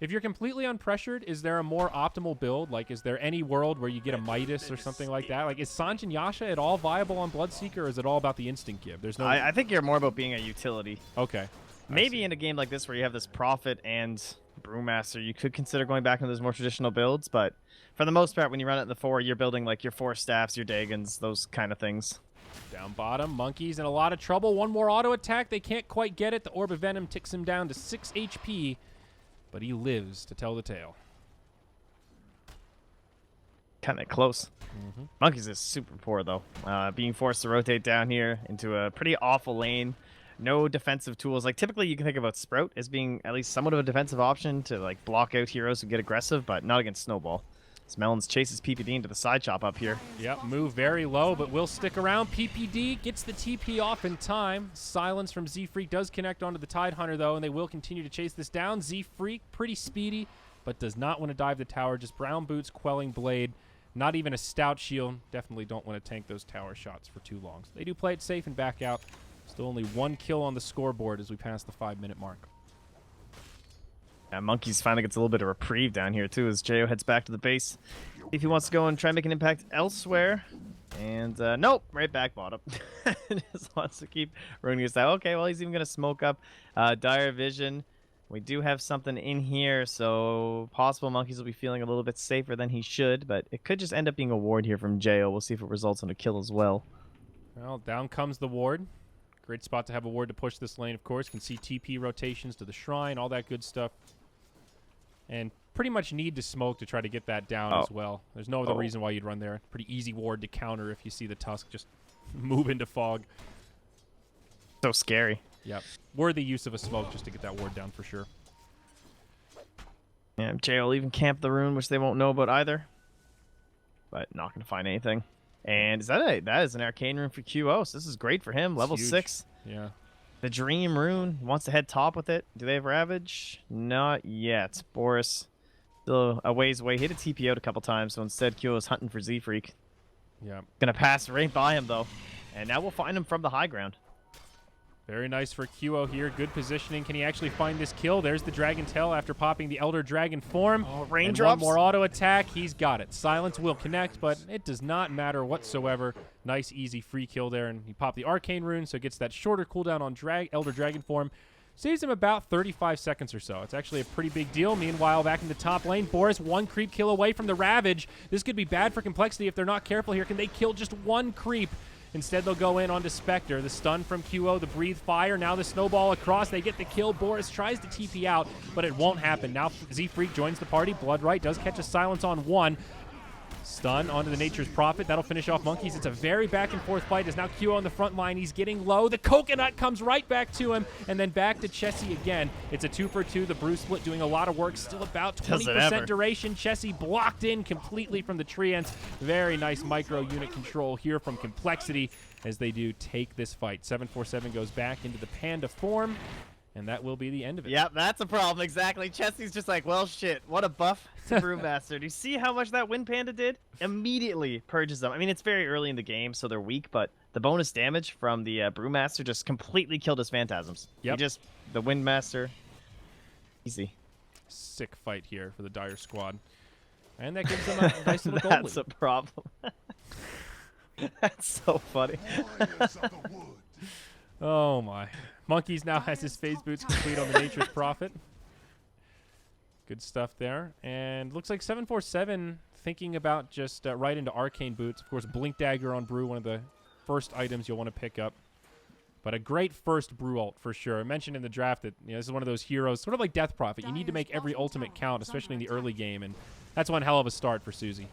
Speaker 4: If you're completely unpressured, is there a more optimal build? Like, is there any world where you get a Midas or something like that? Like, is Sanjin Yasha at all viable on Bloodseeker, or is it all about the instant give? There's no...
Speaker 7: I think you're more about being a utility.
Speaker 4: Okay.
Speaker 7: Maybe in a game like this where you have this Prophet and Brewmaster, you could consider going back into those more traditional builds, but for the most part, when you run it in the 4, you're building like your 4 staffs, your Dagons, those kind of things.
Speaker 4: Down bottom, Monkeys in a lot of trouble. One more auto attack. They can't quite get it. The Orb of Venom ticks him down to 6 HP, but he lives to tell the tale.
Speaker 7: Kind of close. Monkeys is super poor, though. Being forced to rotate down here into a pretty awful lane. No defensive tools. Like, typically you can think about Sprout as being at least somewhat of a defensive option to, like, block out heroes who get aggressive, but not against Snowball. As Melons chases PPD into the side chop up here.
Speaker 4: Yep, move very low, but will stick around. PPD gets the TP off in time. Silence from Z-Freak does connect onto the Tide Hunter, though, and they will continue to chase this down. Z-Freak, pretty speedy, but does not want to dive the tower. Just Brown Boots, Quelling Blade. Not even a Stout Shield. Definitely don't want to tank those tower shots for too long. So they do play it safe and back out. Still only 1 kill on the scoreboard as we pass the 5-minute mark.
Speaker 7: Yeah, Monkeys finally gets a little bit of reprieve down here, too, as Jo heads back to the base. If he wants to go and try and make an impact elsewhere. And, nope, right back bottom. Just wants to keep ruining his style. Okay, well, he's even going to smoke up Dire Vision. We do have something in here, so possible Monkeys will be feeling a little bit safer than he should, but it could just end up being a ward here from Jo. We'll see if it results in a kill as well.
Speaker 4: Well, down comes the ward. Great spot to have a ward to push this lane, of course. Can see TP rotations to the shrine, all that good stuff. And pretty much need to smoke to try to get that down as well. There's no other reason why you'd run there. Pretty easy ward to counter if you see the Tusk just move into fog.
Speaker 7: So scary.
Speaker 4: Yep. Worthy use of a smoke just to get that ward down for sure.
Speaker 7: Yeah, Jo will even camp the rune, which they won't know about either. But not going to find anything. And that is an arcane rune for QO, so this is great for him. Level 6.
Speaker 4: Yeah.
Speaker 7: The Dream rune. He wants to head top with it. Do they have Ravage? Not yet. Boris Still a ways away. Hit a TP out a couple times, so instead QO is hunting for Z-Freak.
Speaker 4: Yeah.
Speaker 7: Gonna pass right by him, though. And now we'll find him from the high ground.
Speaker 4: Very nice for QO here. Good positioning. Can he actually find this kill? There's the Dragon Tail after popping the Elder Dragon form.
Speaker 7: Oh,
Speaker 4: And
Speaker 7: raindrops.
Speaker 4: one more auto attack. He's got it. Silence will connect, but it does not matter whatsoever. Nice, easy free kill there. And he popped the Arcane Rune, so gets that shorter cooldown on Elder Dragon form. Saves him about 35 seconds or so. It's actually a pretty big deal. Meanwhile, back in the top lane, Boris one creep kill away from the Ravage. This could be bad for Complexity if they're not careful here. Can they kill just one creep? Instead, they'll go in onto Spectre. The stun from QO, the breathe fire. Now the snowball across. They get the kill. Boris tries to TP out, but it won't happen. Now Z-Freak joins the party. Bloodright does catch a silence on one. Stun onto the Nature's Prophet. That'll finish off Monkeys. It's a very back-and-forth fight. As now QO on the front line. He's getting low. The Coconut comes right back to him, and then back to Chessie again. It's a 2-for-2. The Bruce Split doing a lot of work. Still about 20% duration. Chessie blocked in completely from the Treants. Very nice micro unit control here from Complexity as they do take this fight. 747 goes back into the Panda form, and that will be the end of it.
Speaker 7: Yep, that's a problem, exactly. Chessie's just like, well, shit, what a buff to Brewmaster. Do you see how much that Wind Panda did? Immediately purges them. I mean, it's very early in the game, so they're weak, but the bonus damage from the Brewmaster just completely killed his Phantasms.
Speaker 4: Yep.
Speaker 7: The Windmaster, easy.
Speaker 4: Sick fight here for the Dire Squad. And that gives them a nice little goal
Speaker 7: That's
Speaker 4: lead.
Speaker 7: a problem. That's so funny.
Speaker 4: Oh my. Monkeys now has his phase boots complete on the Nature's Prophet. Good stuff there. And looks like 747 thinking about just right into Arcane Boots. Of course, Blink Dagger on Brew, one of the first items you'll want to pick up. But a great first Brew ult for sure. I mentioned in the draft that this is one of those heroes, sort of like Death Prophet. You need to make every ultimate count, especially in the early game. And that's one hell of a start for Susie.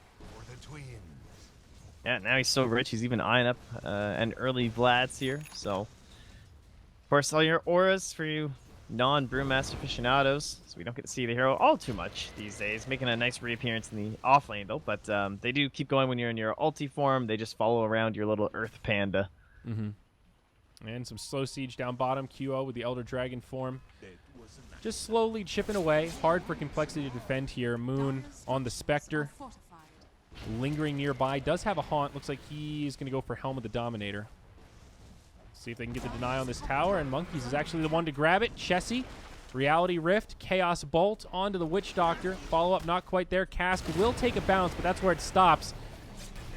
Speaker 7: Yeah, now he's so rich, he's even eyeing up an early Vlad's here, so... Of course, all your auras for you non-Brewmaster aficionados, so we don't get to see the hero all too much these days, making a nice reappearance in the off-lane, though, but they do keep going when you're in your ulti form. They just follow around your little Earth Panda.
Speaker 4: Mm-hmm. And some slow siege down bottom, QO with the Elder Dragon form. Just slowly chipping away. Hard for Complexity to defend here. Moon on the Spectre. Lingering nearby. Does have a haunt. Looks like he's going to go for Helm of the Dominator. See if they can get the deny on this tower. And Monkeys is actually the one to grab it. Chessie. Reality Rift. Chaos Bolt onto the Witch Doctor. Follow-up not quite there. Cask will take a bounce, but that's where it stops.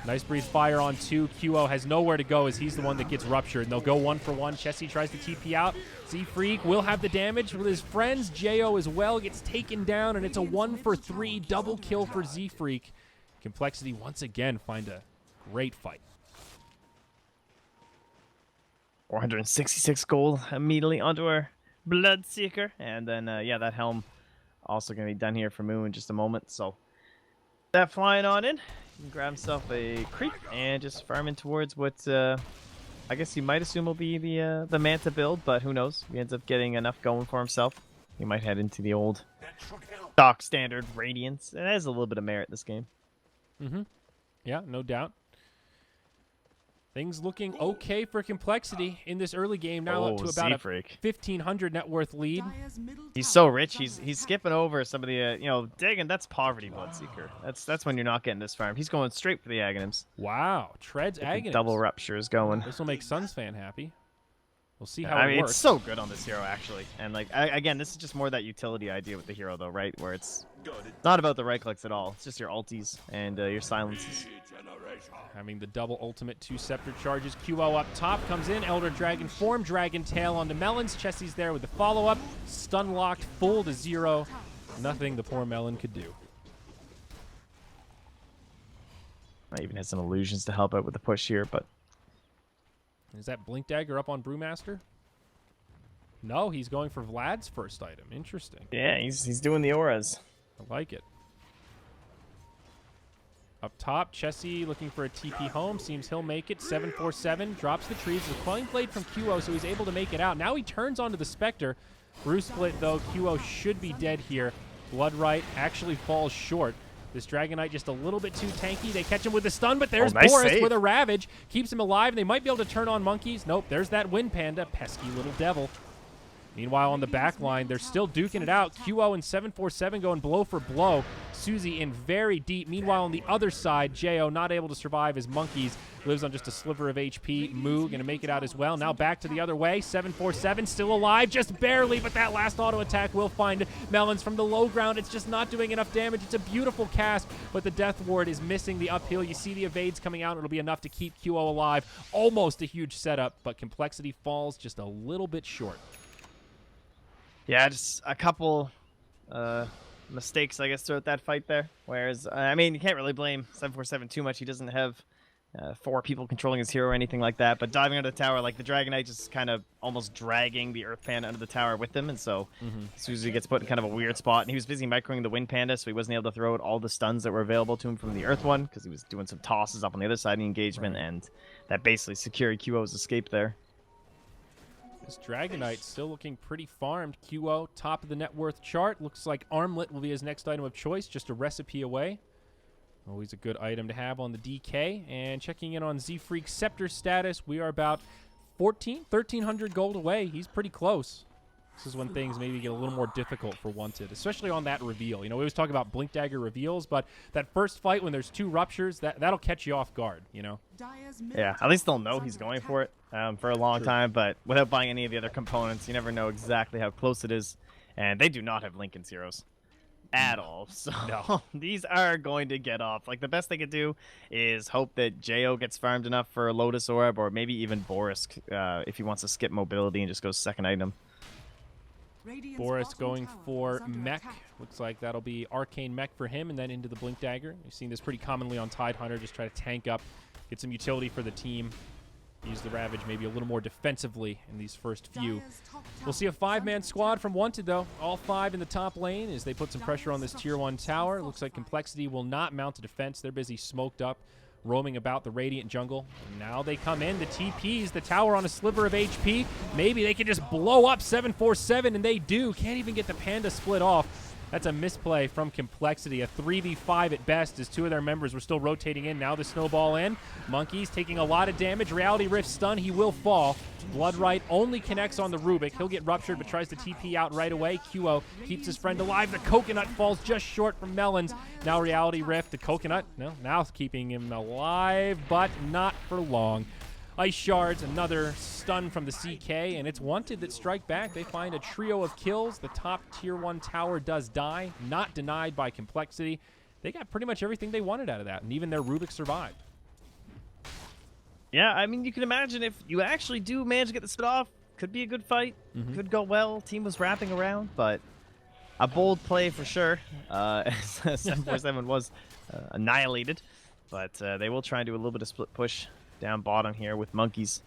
Speaker 4: Nice breathe fire on 2. QO has nowhere to go as he's the one that gets ruptured. And they'll go 1-for-1. Chessie tries to TP out. Z-Freak will have the damage with his friends. Jo as well gets taken down, and it's a 1-for-3 double kill for Z-Freak. Complexity once again find a great fight.
Speaker 7: 466 gold immediately onto our Bloodseeker. And then, yeah, that Helm also going to be done here for Moon in just a moment. So, that flying on in. He can grab himself a creep and just farm in towards what I guess you might assume will be the Manta build, but who knows? He ends up getting enough going for himself. He might head into the old stock standard Radiance. It has a little bit of merit this game.
Speaker 4: Mm-hmm. Yeah, no doubt. Things looking okay for Complexity in this early game. Now up to about a 1,500 net worth lead.
Speaker 7: He's so rich. He's skipping over some of the Dagon. That's poverty Bloodseeker. That's when you're not getting this farm. He's going straight for the Aghanims.
Speaker 4: Wow, treads Aghanims.
Speaker 7: Double rupture is going.
Speaker 4: This will make Suns fan happy. We'll see how
Speaker 7: it
Speaker 4: works.
Speaker 7: It's so good on this hero actually, and like again, this is just more that utility idea with the hero though, right? Where it's not about the right clicks at all. It's just your ultis and your silences.
Speaker 4: Having the double ultimate 2 scepter charges. QO up top comes in. Elder Dragon form. Dragon Tail onto Melons. Chessie's there with the follow-up. Stun locked full to 0. Nothing the poor Melon could do.
Speaker 7: I even had some illusions to help out with the push here, but
Speaker 4: is that Blink Dagger up on Brewmaster? No, he's going for Vlad's first item. Interesting.
Speaker 7: Yeah, he's doing the auras.
Speaker 4: I like it. Up top, Chessie looking for a TP home. Seems he'll make it. 747 drops the trees. The Quelling Blade from QO, so he's able to make it out. Now he turns onto the Spectre. Bruce Split, though. QO should be dead here. Bloodright actually falls short. This Dragonite just a little bit too tanky. They catch him with a stun, but there's
Speaker 7: nice
Speaker 4: Boris
Speaker 7: save.
Speaker 4: with a Ravage. Keeps him alive, and they might be able to turn on Monkeys. Nope, there's that Wind Panda. Pesky little devil. Meanwhile, on the back line, they're still duking it out. QO and 747 going blow for blow. Susie in very deep. Meanwhile, on the other side, Jo not able to survive as Monkeys lives on just a sliver of HP. Moo going to make it out as well. Now back to the other way. 747 still alive, just barely, but that last auto attack will find Melons from the low ground. It's just not doing enough damage. It's a beautiful cast, but the Death Ward is missing the uphill. You see the evades coming out. It'll be enough to keep QO alive. Almost a huge setup, but Complexity falls just a little bit short.
Speaker 7: Yeah, just a couple mistakes, I guess, throughout that fight there. Whereas, I mean, you can't really blame 747 too much. He doesn't have 4 people controlling his hero or anything like that. But diving under the tower, like, the Dragon Knight just kind of almost dragging the Earth Panda under the tower with him. And so Suzy gets put in kind of a weird spot. And he was busy microing the Wind Panda, so he wasn't able to throw out all the stuns that were available to him from the Earth one, because he was doing some tosses up on the other side of the engagement. And that basically secured QO's escape there.
Speaker 4: This Dragon Knight still looking pretty farmed. QO, top of the net worth chart. Looks like Armlet will be his next item of choice, just a recipe away. Always a good item to have on the DK. And checking in on Z-Freak's Scepter status, we are about 1,300 gold away. He's pretty close. This is when things maybe get a little more difficult for WanteD, especially on that reveal. You know, we always talk about Blink Dagger reveals, but that first fight when there's 2 ruptures, that'll catch you off guard, you know?
Speaker 7: Yeah, at least they'll know he's going for it for a long time, but without buying any of the other components, you never know exactly how close it is. And they do not have Lincoln's heroes at all, so
Speaker 4: No.
Speaker 7: these are going to get off. Like, the best they could do is hope that Jo gets farmed enough for a Lotus Orb, or maybe even Borisk if he wants to skip mobility and just goes second item.
Speaker 4: Boris going for Mech. Looks like that'll be Arcane Mech for him, and then into the Blink Dagger. We've seen this pretty commonly on Tidehunter, just try to tank up, get some utility for the team. Use the Ravage maybe a little more defensively in these first few. We'll see a 5-man squad from WanteD, though. All 5 in the top lane as they put some pressure on this Tier 1 tower. Looks like Complexity will not mount a defense. They're busy smoked up, roaming about the Radiant jungle. And now they come in. The TPs, the tower on a sliver of HP. Maybe they can just blow up 747, and they do. Can't even get the Panda split off. That's a misplay from Complexity. A 3v5 at best as 2 of their members were still rotating in. Now the snowball in. Monkeys taking a lot of damage. Reality Rift stun. He will fall. Bloodright only connects on the Rubik. He'll get ruptured, but tries to TP out right away. QO keeps his friend alive. The Coconut falls just short from Melons. Now Reality Rift. The Coconut, no, now keeping him alive, but not for long. Ice Shards, another stun from the CK, and it's WanteD that strike back. They find a trio of kills. The top Tier 1 tower does die, not denied by Complexity. They got pretty much everything they wanted out of that, and even their Rubik survived.
Speaker 7: Yeah, I mean, you can imagine if you actually do manage to get the split off, could be a good fight, could go well. Team was wrapping around, but a bold play for sure. 747 was annihilated, but they will try and do a little bit of split push down bottom here with Monkeys.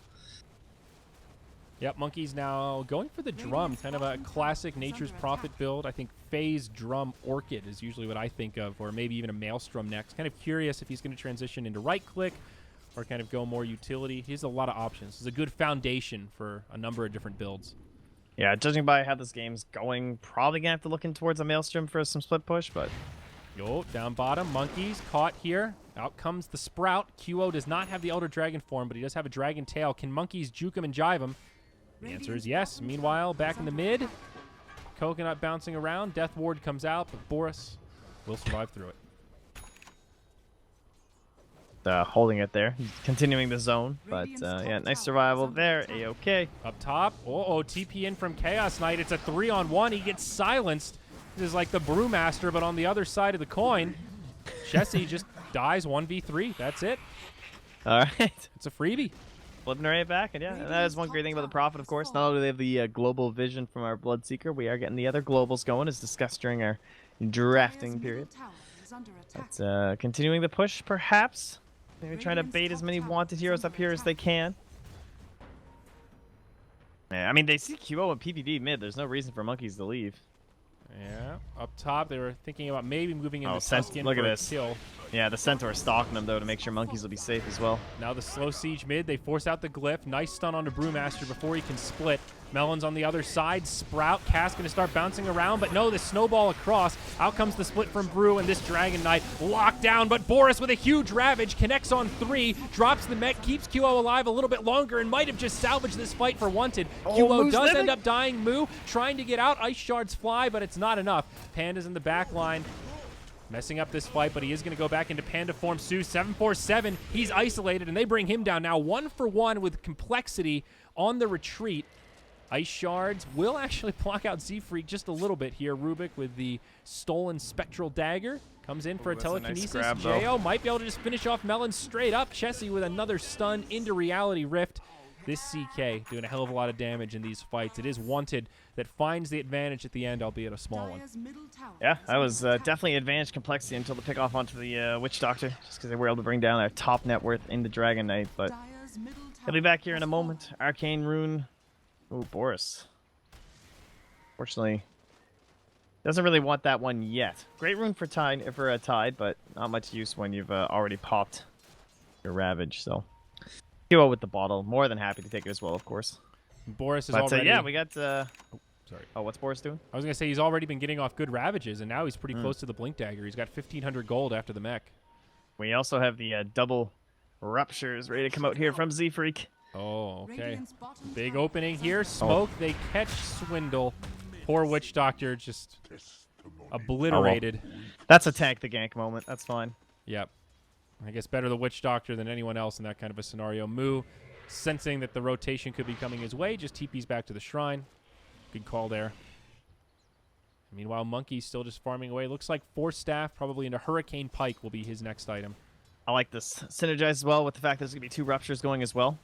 Speaker 4: Yep, Monkeys now going for the drum, kind of a classic Nature's Prophet build. I think Phase Drum Orchid is usually what I think of, or maybe even a Maelstrom next. Kind of curious if he's going to transition into right-click or kind of go more utility. He has a lot of options. It's a good foundation for a number of different builds.
Speaker 7: Yeah, judging by how this game's going, probably going to have to look in towards a Maelstrom for some split push, but...
Speaker 4: Yo, down bottom, Monkeys caught here. Out comes the Sprout. QO does not have the Elder Dragon form, but he does have a Dragon Tail. Can Monkeys juke him and jive him? The answer is yes. Meanwhile, back in the mid, Coconut bouncing around. Death Ward comes out, but Boris will survive through it.
Speaker 7: Holding it there. He's continuing the zone, but yeah, nice survival there. A-okay.
Speaker 4: Up top, TP in from Chaos Knight. It's a 3-on-1. He gets silenced. This is like the Brewmaster, but on the other side of the coin. Chessie just dies 1v3. That's it.
Speaker 7: All right.
Speaker 4: It's a freebie.
Speaker 7: Flipping right back, and yeah, that is one great thing about the Prophet, of course. Not only do they have the global vision from our Bloodseeker, we are getting the other globals going, as discussed during our drafting period. But continuing the push, perhaps. Maybe trying to bait as many WanteD heroes up here as they can. Yeah, I mean, they see QO and PPD mid. There's no reason for Monkeys to leave.
Speaker 4: Yeah, up top, they were thinking about maybe moving into
Speaker 7: Look at this.
Speaker 4: kill.
Speaker 7: Yeah, the Centaur's stalking them, though, to make sure monkeys will be safe as well.
Speaker 4: Now the slow siege mid. They force out the glyph. Nice stun onto Brewmaster before he can split. Melons on the other side. Sprout. Cass going to start bouncing around, but no, the snowball across. Out comes the split from Brew, and this Dragon Knight locked down, but Boris with a huge Ravage connects on 3, drops the mech, keeps QO alive a little bit longer, and might have just salvaged this fight for WanteD. QO does end up dying. Moo trying to get out. Ice shards fly, but it's not enough. Panda's in the back line. Messing up this fight, but he is going to go back into Panda form. Sue, 747, he's isolated, and they bring him down now 1-for-1 with Complexity on the retreat. Ice Shards will actually block out Z-Freak just a little bit here. Rubik with the stolen Spectral Dagger. Comes in for a telekinesis.
Speaker 7: Nice grab,
Speaker 4: Jo might be able to just finish off Melon straight up. Chessie with another stun into Reality Rift. This CK doing a hell of a lot of damage in these fights. It is WanteD that finds the advantage at the end, albeit a small one.
Speaker 7: Yeah, that was definitely advantage Complexity until the pick off onto the Witch Doctor, just because they were able to bring down their top net worth in the Dragon Knight. But he'll be back here in a moment. Arcane Rune. Oh, Boris. Fortunately, doesn't really want that one yet. Great rune for a tide, but not much use when you've already popped your Ravage. So, QO with the bottle. More than happy to take it as well, of course.
Speaker 4: Boris is
Speaker 7: But
Speaker 4: already...
Speaker 7: yeah, we got...
Speaker 4: sorry.
Speaker 7: Oh, what's Boris doing?
Speaker 4: I was going to say he's already been getting off good Ravages, and now he's pretty close to the Blink Dagger. He's got 1,500 gold after the mech.
Speaker 7: We also have the double Ruptures ready to come out here from Z-Freak.
Speaker 4: Oh, okay. Big opening here. Smoke. They catch Swindle. Poor Witch Doctor just obliterated.
Speaker 7: Oh, well. That's a tank the gank moment. That's fine.
Speaker 4: Yep. I guess better the Witch Doctor than anyone else in that kind of a scenario. Moo, sensing that the rotation could be coming his way, just TP's back to the shrine. Good call there. Meanwhile, Monkey's still just farming away. Looks like Force Staff, probably into Hurricane Pike, will be his next item.
Speaker 7: I like this. Synergize as well with the fact there's going to be 2 Ruptures going as well.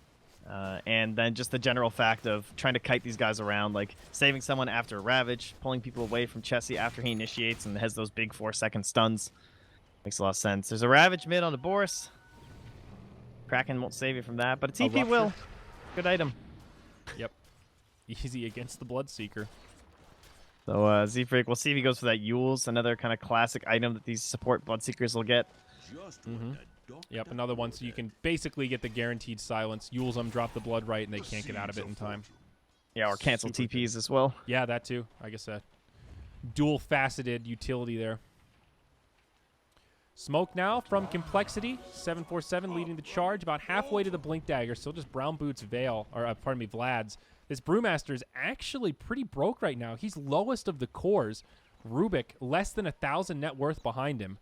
Speaker 7: And then just the general fact of trying to kite these guys around, like saving someone after a Ravage, pulling people away from Chessie after he initiates and has those big 4-second stuns. Makes a lot of sense. There's a Ravage mid on the Boris. Kraken won't save you from that, but a TP will. Good item.
Speaker 4: Yep. Easy against the Bloodseeker.
Speaker 7: So Z-Freak, we'll see if he goes for that Yule's, another kind of classic item that these support Bloodseekers will get.
Speaker 4: Yep, another one, so you can basically get the guaranteed silence. Yule's them drop the blood right, and they can't get out of it in time.
Speaker 7: Yeah, or cancel TPs as well.
Speaker 4: Yeah, that too. I guess a dual-faceted utility there. Smoke now from Complexity. 747 leading the charge, about halfway to the Blink Dagger. Still just Brown Boots Veil, or pardon me, Vlad's. This Brewmaster is actually pretty broke right now. He's lowest of the cores. Rubik, less than 1,000 net worth behind him.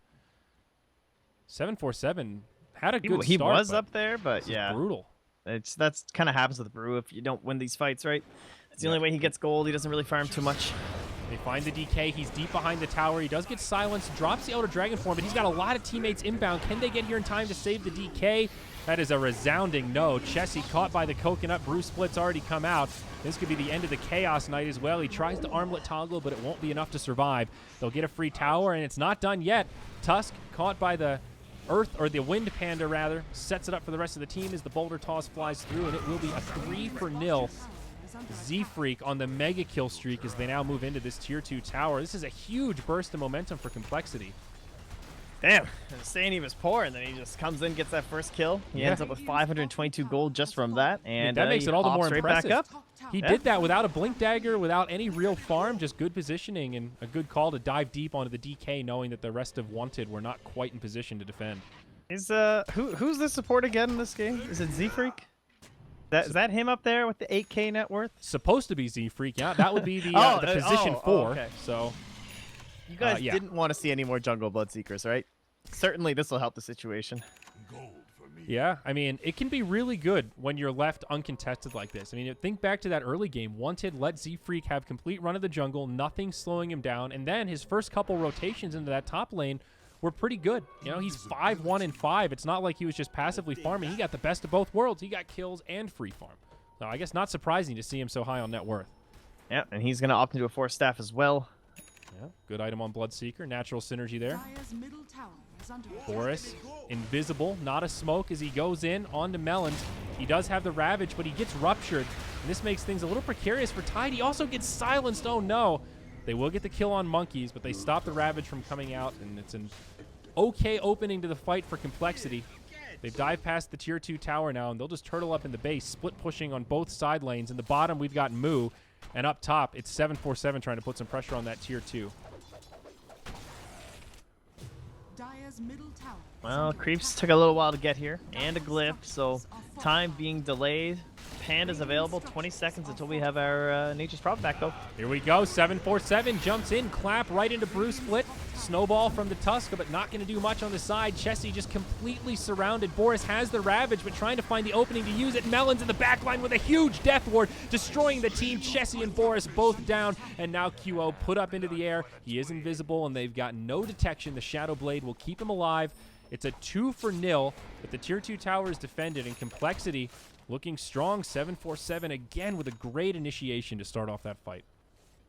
Speaker 4: 747 had a good start.
Speaker 7: He was up there, but yeah,
Speaker 4: brutal.
Speaker 7: That's kind of happens with Brew if you don't win these fights, right? It's the only way he gets gold. He doesn't really farm too much.
Speaker 4: They find the DK. He's deep behind the tower. He does get silenced, drops the Elder Dragon form, but he's got a lot of teammates inbound. Can they get here in time to save the DK? That is a resounding no. Chessie caught by the coconut. Brew split's already come out. This could be the end of the Chaos Knight as well. He tries to armlet toggle, but it won't be enough to survive. They'll get a free tower, and it's not done yet. Tusk caught by the Earth, or the Wind Panda rather, sets it up for the rest of the team as the Boulder Toss flies through, and it will be a 3-0. Z-Freak on the mega kill streak as they now move into this tier 2 tower. This is a huge burst of momentum for Complexity.
Speaker 7: Damn, saying he was poor, and then he just comes in, gets that first kill. He ends up with 522 gold just from that, and
Speaker 4: that makes it all the more impressive.
Speaker 7: Back up.
Speaker 4: He did that without a Blink Dagger, without any real farm, just good positioning and a good call to dive deep onto the DK, knowing that the rest of WanteD were not quite in position to defend.
Speaker 7: Is who's the support again in this game? Is it Z-Freak? Is that him up there with the 8K net worth?
Speaker 4: Supposed to be Z-Freak, yeah. That would be the, the position 4.
Speaker 7: Okay.
Speaker 4: So
Speaker 7: you guys didn't want to see any more jungle Bloodseekers, right? Certainly this will help the situation.
Speaker 4: Yeah, I mean, it can be really good when you're left uncontested like this. I mean, think back to that early game. WanteD let Z-Freak have complete run of the jungle, nothing slowing him down, and then his first couple rotations into that top lane were pretty good. You know, he's 5-1-5. It's not like he was just passively farming. He got the best of both worlds. He got kills and free farm. So I guess not surprising to see him so high on net worth.
Speaker 7: Yeah, and he's going to opt into a Force Staff as well.
Speaker 4: Yeah, good item on Bloodseeker. Natural synergy there. Boris, invisible, not a smoke as he goes in onto Melons. He does have the Ravage, but he gets ruptured. And this makes things a little precarious for Tide. He also gets silenced. Oh, no. They will get the kill on Monkeys, but they stop the Ravage from coming out, and it's okay opening to the fight for Complexity. They've dived past the tier 2 tower now, and they'll just turtle up in the base, split pushing on both side lanes. In the bottom, we've got Moo, and up top, it's 747 trying to put some pressure on that tier 2.
Speaker 5: Dire's middle tower.
Speaker 7: Well, creeps took a little while to get here, and a glyph, so time being delayed. Panda's available, 20 seconds until we have our Nature's Prophet back, though.
Speaker 4: Here we go, 747 jumps in, clap right into Bruce Split. Snowball from the Tuska, but not going to do much on the side. Chessie just completely surrounded. Boris has the Ravage, but trying to find the opening to use it. Melons in the backline with a huge Death Ward, destroying the team. Chessie and Boris both down, and now QO put up into the air. He is invisible, and they've got no detection. The Shadow Blade will keep him alive. It's a 2-0, but the tier 2 tower is defended, and Complexity looking strong. 747 again with a great initiation to start off that fight.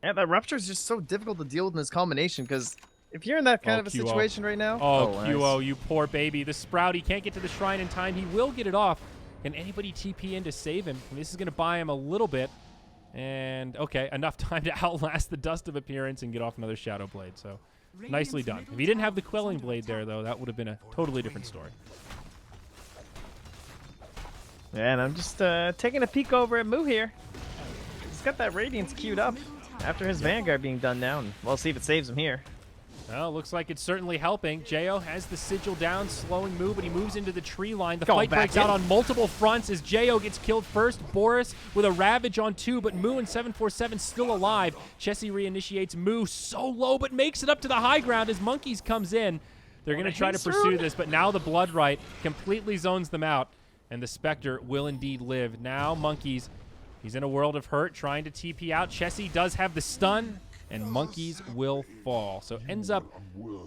Speaker 7: Yeah, that Rupture is just so difficult to deal with in this combination, because if you're in that kind of a
Speaker 4: QO.
Speaker 7: situation right now...
Speaker 4: Oh,
Speaker 7: nice.
Speaker 4: QO, you poor baby. The Sprout, he can't get to the shrine in time. He will get it off. Can anybody TP in to save him? I mean, this is going to buy him a little bit. And, okay, enough time to outlast the Dust of Appearance and get off another Shadow Blade. So, nicely done. If he didn't have the Quelling Blade there, though, that would have been a totally different story.
Speaker 7: Yeah, and I'm just taking a peek over at Moo here. He's got that Radiance queued up after his Vanguard being done down. We'll see if it saves him here.
Speaker 4: Well, looks like it's certainly helping. Jo has the Sigil down, slowing Moo, but he moves into the tree line. The
Speaker 7: Going
Speaker 4: fight
Speaker 7: back
Speaker 4: breaks out on multiple fronts as Jo gets killed first. Boris with a Ravage on 2, but Moo and 747 still alive. Chessie reinitiates Moo so low, but makes it up to the high ground as Monkeys comes in. They're going to try to pursue this, but now the Blood Right completely zones them out, and the Spectre will indeed live. Now Monkeys, he's in a world of hurt, trying to TP out. Chessie does have the stun, and Monkeys will fall. So ends up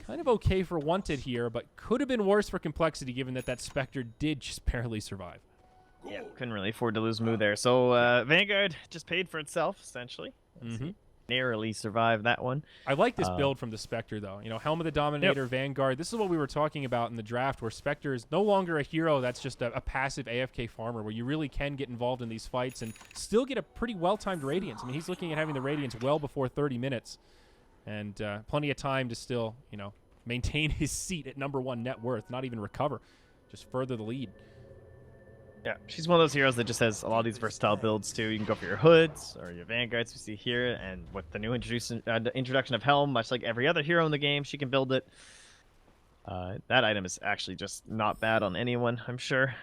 Speaker 4: kind of okay for WanteD here, but could have been worse for Complexity given that that Spectre did just barely survive.
Speaker 7: Yeah, couldn't really afford to lose Moo there. So Vanguard just paid for itself, essentially. Narrowly survived that one.
Speaker 4: I like this build from the Spectre, though. You know, Helm of the Dominator, Vanguard. This is what we were talking about in the draft, where Spectre is no longer a hero that's just a passive AFK farmer, where you really can get involved in these fights and still get a pretty well-timed Radiance. I mean, he's looking at having the Radiance well before 30 minutes, and plenty of time to still, you know, maintain his seat at #1 net worth, not even recover, just further the lead.
Speaker 7: Yeah, she's one of those heroes that just has a lot of these versatile builds too. You can go for your hoods or your vanguards we see here, and with the new introduction of Helm, much like every other hero in the game, she can build it. That item is actually just not bad on anyone, I'm sure.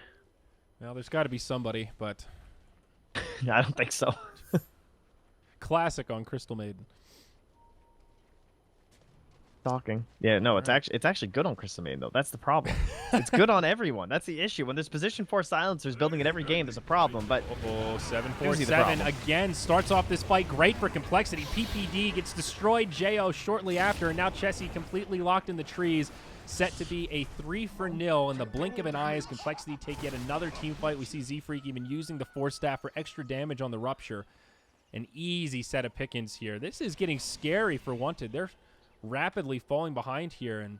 Speaker 4: Well, there's got to be somebody, but
Speaker 7: I don't think so.
Speaker 4: classic on Crystal Maiden.
Speaker 7: Talking. Yeah, no, it's actually good on Crystal Maiden though. That's the problem. It's good on everyone. That's the issue. When there's position 4 silencers building in every game, there's a problem. But
Speaker 4: oh, 747 again starts off this fight great for Complexity. PPD gets destroyed. Jo shortly after, and now Chessie completely locked in the trees, set to be a 3-0 in the blink of an eye as Complexity take yet another team fight. We see Z-Freak even using the Force Staff for extra damage on the Rupture. An easy set of pickings here. This is getting scary for WanteD. They're rapidly falling behind here, and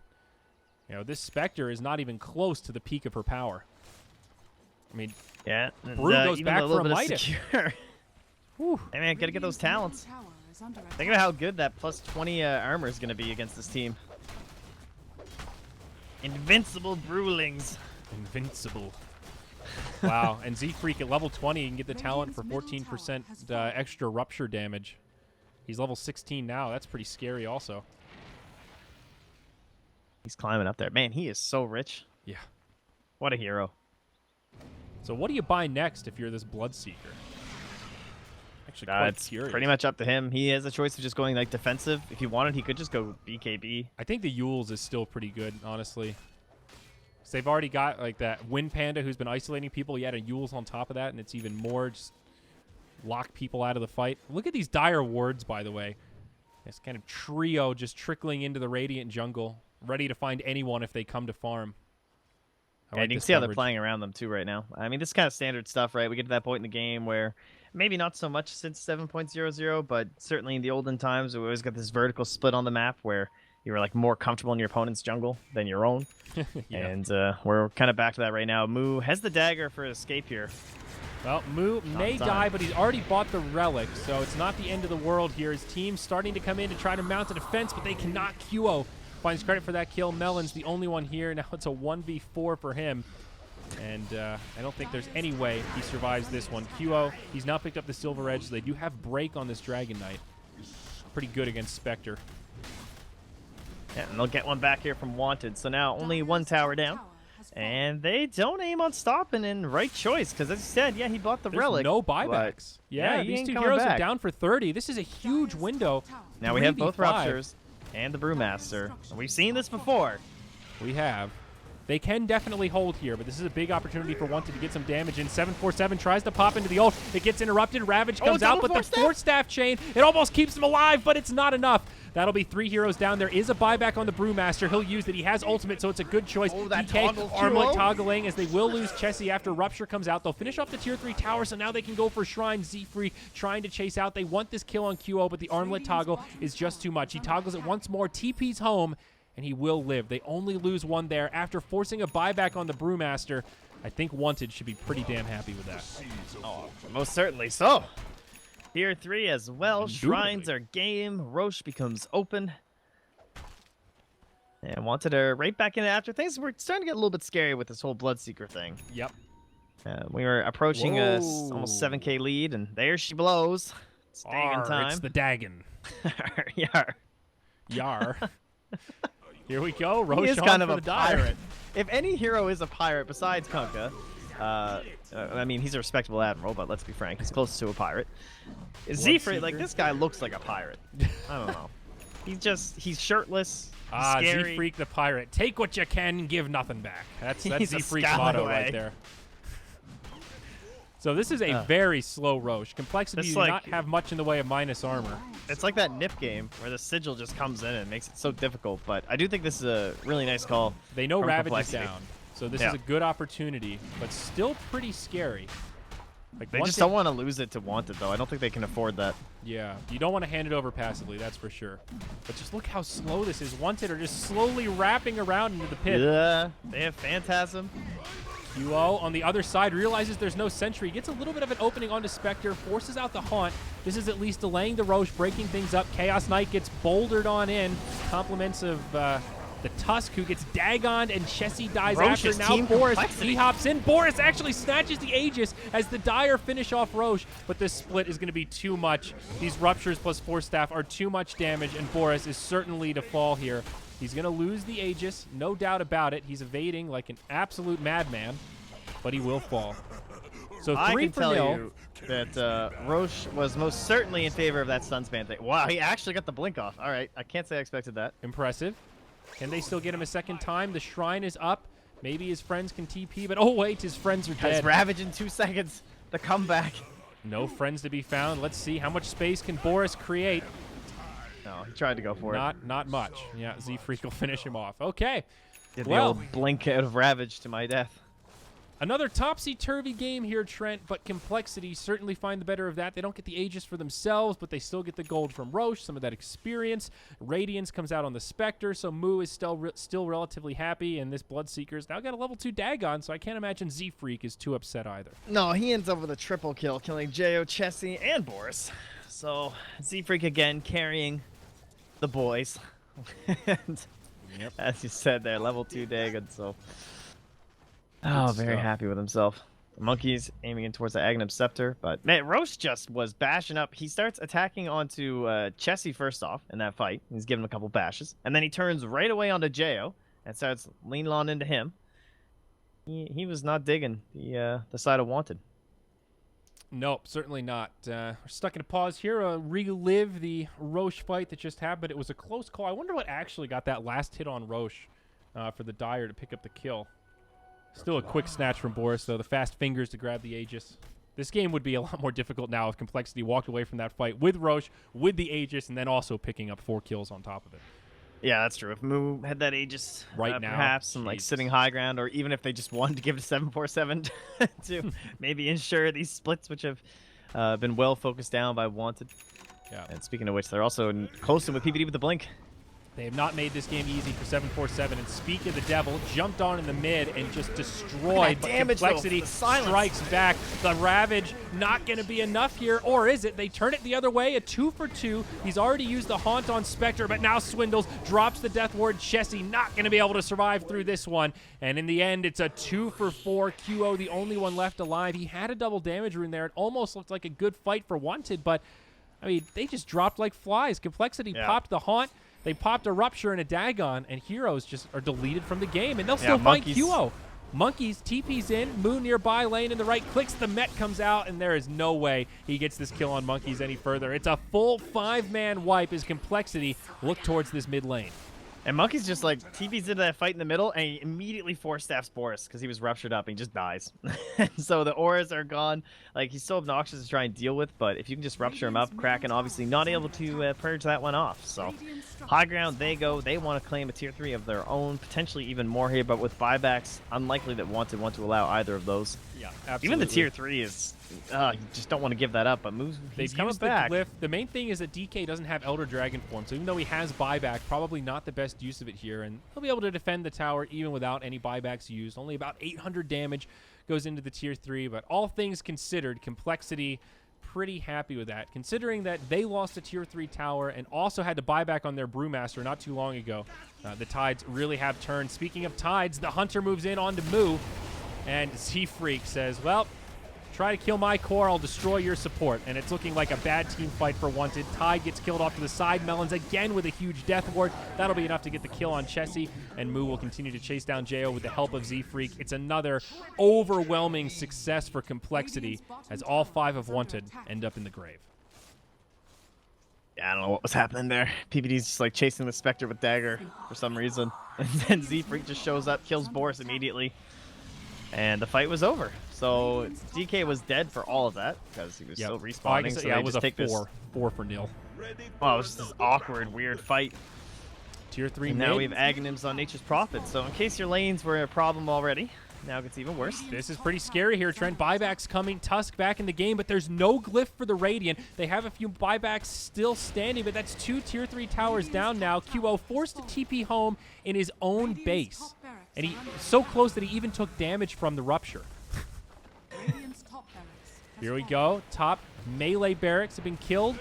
Speaker 4: you know this Spectre is not even close to the peak of her power. I mean,
Speaker 7: yeah,
Speaker 4: Brew goes back for a Midas.
Speaker 7: Hey man, gotta get those talents. Think about how good that plus 20 armor is gonna be against this team. Invincible Brewlings.
Speaker 4: Invincible. Wow, and Z-Freak at level 20, you can get the talent for 14% extra Rupture damage. He's level 16 now. That's pretty scary also.
Speaker 7: He's climbing up there. Man, he is so rich.
Speaker 4: Yeah.
Speaker 7: What a hero.
Speaker 4: So what do you buy next if you're this Bloodseeker? Actually, quite
Speaker 7: it's
Speaker 4: curious.
Speaker 7: pretty much up to him. He has a choice of just going like defensive. If he wanted, he could just go BKB.
Speaker 4: I think the Yules is still pretty good, honestly. So they've already got like that Wind Panda who's been isolating people. You add a Yules on top of that, and it's even more just lock people out of the fight. Look at these dire wards, by the way. This kind of trio just trickling into the Radiant jungle, ready to find anyone if they come to farm.
Speaker 7: Yeah, you can see how they're playing around them too right now. I mean, this is kind of standard stuff, right? We get to that point in the game where maybe not so much since 7.00, but certainly in the olden times, we always got this vertical split on the map where you were like more comfortable in your opponent's jungle than your own.
Speaker 4: Yeah.
Speaker 7: And we're kind of back to that right now. Moo has the dagger for escape here.
Speaker 4: Well, Moo may die, but he's already bought the Relic, so it's not the end of the world here. His team's starting to come in to try to mount a defense, but they cannot QO finds credit for that kill. Melon's the only one here. Now it's a 1v4 for him. And I don't think there's any way he survives this one. QO, he's now picked up the Silver Edge, so they do have break on this Dragon Knight. Pretty good against Spectre.
Speaker 7: Yeah, and they'll get one back here from WanteD. So now only one tower down. And they don't aim on stopping, and right choice, because as you said, yeah, he bought the
Speaker 4: There's
Speaker 7: relic.
Speaker 4: no buybacks. Yeah,
Speaker 7: he
Speaker 4: these
Speaker 7: ain't
Speaker 4: two
Speaker 7: coming
Speaker 4: heroes
Speaker 7: back.
Speaker 4: are down for 30. This is a huge window.
Speaker 7: Now we have both
Speaker 4: 3v5.
Speaker 7: Ruptures and the Brewmaster. And we've seen this before.
Speaker 4: We have. They can definitely hold here, but this is a big opportunity for WanteD to get some damage in. 747 tries to pop into the ult. It gets interrupted. Ravage comes out, but the Force Staff chain, it almost keeps him alive, but it's not enough. That'll be 3 heroes down. There is a buyback on the Brewmaster. He'll use it. He has ultimate, so it's a good choice.
Speaker 7: That
Speaker 4: DK
Speaker 7: toggle
Speaker 4: armlet
Speaker 7: QO.
Speaker 4: toggling as they will lose Chessie after Rupture comes out. They'll finish off the tier 3 tower, so now they can go for Shrine. Z-Freak trying to chase out. They want this kill on QO, but the armlet toggle is just too much. He toggles it once more, TP's home, and he will live. They only lose one there after forcing a buyback on the Brewmaster. I think WanteD should be pretty damn happy with that.
Speaker 7: Oh, most certainly so. Tier 3 as well. Shrines are game. Roche becomes open. And WanteD are right back in it after things were starting to get a little bit scary with this whole Bloodseeker thing.
Speaker 4: Yep.
Speaker 7: We were approaching a
Speaker 4: Whoa.
Speaker 7: almost 7k lead, and there she blows. It's Dagon time.
Speaker 4: It's the Dagon.
Speaker 7: Yar.
Speaker 4: Yar. Here we go. Roche
Speaker 7: He is
Speaker 4: on
Speaker 7: kind
Speaker 4: for
Speaker 7: of a
Speaker 4: the dire.
Speaker 7: pirate. If any hero is a pirate besides Kunkka, I mean, he's a respectable admiral, but let's be frank, he's close to a pirate. Z-Freak, like, this guy looks like a pirate. I don't know. He's shirtless.
Speaker 4: Ah,
Speaker 7: scary.
Speaker 4: Z-Freak the pirate. Take what you can, give nothing back. That's
Speaker 7: He's a
Speaker 4: Z-Freak's motto
Speaker 7: scallywag.
Speaker 4: right there. So this is a very slow Roche. Complexity
Speaker 7: It's
Speaker 4: do
Speaker 7: like-
Speaker 4: not have much in the way of minus armor.
Speaker 7: It's like that Nip game where the sigil just comes in and makes it so difficult, but I do think this is a really nice call.
Speaker 4: They know
Speaker 7: from
Speaker 4: Ravage is
Speaker 7: Complexity.
Speaker 4: down, so this
Speaker 7: Yeah.
Speaker 4: is a good opportunity, but still pretty scary. Like
Speaker 7: They
Speaker 4: once
Speaker 7: just don't want to lose it to WanteD, though. I don't think they can afford that.
Speaker 4: Yeah, you don't want to hand it over passively, that's for sure. But just look how slow this is. WanteD are just slowly wrapping around into the pit.
Speaker 7: Yeah, they have Phantasm.
Speaker 4: QO on the other side realizes there's no sentry. Gets a little bit of an opening onto Spectre, forces out the Haunt. This is at least delaying the Roche, breaking things up. Chaos Knight gets bouldered on in. Compliments of the Tusk, who gets Dagoned, and Chessie dies
Speaker 7: Roche
Speaker 4: after.
Speaker 7: is
Speaker 4: Now
Speaker 7: Team
Speaker 4: Boris,
Speaker 7: Complexity.
Speaker 4: he hops in. Boris actually snatches the Aegis as the Dire finish off Roche, but this split is going to be too much. These Ruptures plus Force Staff are too much damage, and Boris is certainly to fall here. He's going to lose the Aegis, no doubt about it. He's evading like an absolute madman, but he will fall. So
Speaker 7: I
Speaker 4: 3
Speaker 7: can
Speaker 4: for
Speaker 7: tell
Speaker 4: 0.
Speaker 7: you that Roche was most certainly in favor of that stun spam thing. Wow, he actually got the blink off. All right, I can't say I expected that.
Speaker 4: Impressive. Can they still get him a second time? The Shrine is up. Maybe his friends can TP, but oh wait, his friends are
Speaker 7: Has
Speaker 4: dead.
Speaker 7: Ravage in 2 seconds. The comeback.
Speaker 4: No friends to be found. Let's see how much space can Boris create.
Speaker 7: No, he tried to go for it.
Speaker 4: Not much. Yeah, Z-Freak will finish him off. Okay.
Speaker 7: Did
Speaker 4: well-
Speaker 7: the old blink out of Ravage to my death.
Speaker 4: Another topsy-turvy game here, Trent, but Complexity certainly find the better of that. They don't get the Aegis for themselves, but they still get the gold from Roche, some of that experience. Radiance comes out on the Spectre, so Moo is still relatively happy, and this Bloodseeker's now got a level 2 Dagon, so I can't imagine Z-Freak is too upset either.
Speaker 7: No, he ends up with a triple kill, killing Jo, Chessie, and Boris. So, Z-Freak again carrying the boys. And as you said there, level 2 Dagon, so... Oh, very
Speaker 4: stuff.
Speaker 7: happy with himself. The monkey's aiming in towards the Aghanim Scepter, but man, Roche just was bashing up. He starts attacking onto Chessie first off in that fight. He's giving him a couple bashes, and then he turns right away onto Jo and starts leaning on into him. He was not digging the side of WanteD.
Speaker 4: Nope, certainly not. We're stuck in a pause here. Relive the Roche fight that just happened. It was a close call. I wonder what actually got that last hit on Roche for the Dire to pick up the kill. Still a quick snatch from Boris, though. The fast fingers to grab the Aegis. This game would be a lot more difficult now if Complexity walked away from that fight with Roche, with the Aegis, and then also picking up 4 kills on top of it.
Speaker 7: Yeah, that's true. If Moo had that Aegis
Speaker 4: Right now,
Speaker 7: perhaps, and like
Speaker 4: Jesus.
Speaker 7: sitting high ground, or even if they just wanted to give it to 747 to maybe ensure these splits, which have been well focused down by WanteD.
Speaker 4: Yeah.
Speaker 7: And speaking of which, they're also close to with PPD with the blink.
Speaker 4: They have not made this game easy for 747. And speak of the devil, jumped on in the mid and just destroyed. But
Speaker 7: damage, though,
Speaker 4: Complexity
Speaker 7: the silence.
Speaker 4: strikes back. The Ravage not going to be enough here, or is it? They turn it the other way, a 2 for 2. He's already used the Haunt on Spectre, but now Swindles drops the Death Ward. Chessie not going to be able to survive through this one. And in the end, it's a 2 for 4. QO, the only one left alive. He had a double damage rune there. It almost looked like a good fight for WanteD, but I mean, they just dropped like flies. Complexity popped the Haunt. They popped a Rupture and a Dagon, and Heroes just are deleted from the game, and they'll still find QO. Monkeys, TP's in, Moon nearby, lane in the right, clicks, the Met comes out, and there is no way he gets this kill on Monkeys any further. It's a full 5-man wipe as Complexity look towards this mid lane.
Speaker 7: And Monkey's just like TP's into that fight in the middle, and he immediately force-staffs Boris because he was ruptured up, and he just dies. So the auras are gone. Like, he's so obnoxious to try and deal with, but if you can just rupture him up, Kraken obviously not able to purge that one off. So high ground they go. They want to claim a tier 3 of their own, potentially even more here, but with buybacks, unlikely that WanteD want to allow either of those.
Speaker 4: Yeah, absolutely.
Speaker 7: Even the tier 3 is, you just don't want to give that up, but moves, he's
Speaker 4: They've
Speaker 7: coming
Speaker 4: used
Speaker 7: back.
Speaker 4: the glyph. The main thing is that DK doesn't have Elder Dragon form, so even though he has buyback, probably not the best use of it here, and he'll be able to defend the tower even without any buybacks used. Only about 800 damage goes into the tier 3, but all things considered, Complexity pretty happy with that, considering that they lost a tier 3 tower and also had to buy back on their Brewmaster not too long ago. The tides really have turned. Speaking of tides, the Hunter moves in onto Moo, and Z-Freak says, well, try to kill my core, I'll destroy your support. And it's looking like a bad team fight for WanteD. Tide gets killed off to the side. Melons again with a huge death ward. That'll be enough to get the kill on Chessie. And Moo will continue to chase down Jo with the help of Z-Freak. It's another overwhelming success for Complexity as all 5 of WanteD end up in the grave.
Speaker 7: Yeah, I don't know what was happening there. PPD's just like chasing the Spectre with Dagger for some reason. And then Z-Freak just shows up, kills Boris immediately. And the fight was over. So DK was dead for all of that because he was still respawning. So
Speaker 4: yeah, it was a
Speaker 7: take
Speaker 4: 4 for nil.
Speaker 7: Oh, it was just this awkward, weird fight.
Speaker 4: Tier 3
Speaker 7: And
Speaker 4: mid.
Speaker 7: now we have Aghanims on Nature's Prophet. So in case your lanes were a problem already, now it gets even worse.
Speaker 4: This is pretty scary here, Trent. Buybacks coming, Tusk back in the game, but there's no glyph for the Radiant. They have a few buybacks still standing, but that's 2 tier 3 towers down now. QO forced to TP home in his own base. And he so close that he even took damage from the Rupture. Here we go. Top melee barracks have been killed.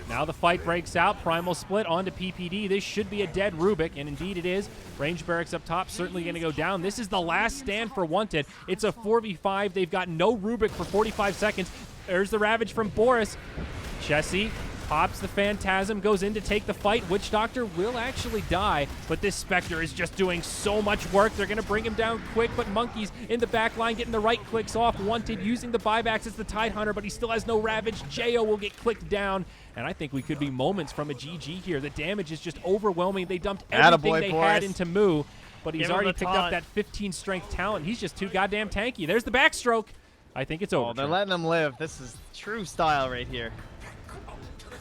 Speaker 4: Now the fight breaks out. Primal split onto PPD. This should be a dead Rubik, and indeed it is. Range barracks up top, certainly going to go down. This is the last stand for WanteD. It's a 4v5. They've got no Rubik for 45 seconds. There's the Ravage from Boris. Chessie pops the Phantasm, goes in to take the fight. Witch Doctor will actually die, but this Spectre is just doing so much work. They're going to bring him down quick, but Monkeys in the back line getting the right clicks off. WanteD using the buybacks as the Tide Hunter, but he still has no Ravage. Jo will get clicked down, and I think we could be moments from a GG here. The damage is just overwhelming. They dumped everything they had into Moo, but he's already picked up that 15 strength talent. He's just too goddamn tanky. There's the backstroke. I think it's over.
Speaker 7: Oh, they're letting him live. This is true style right here.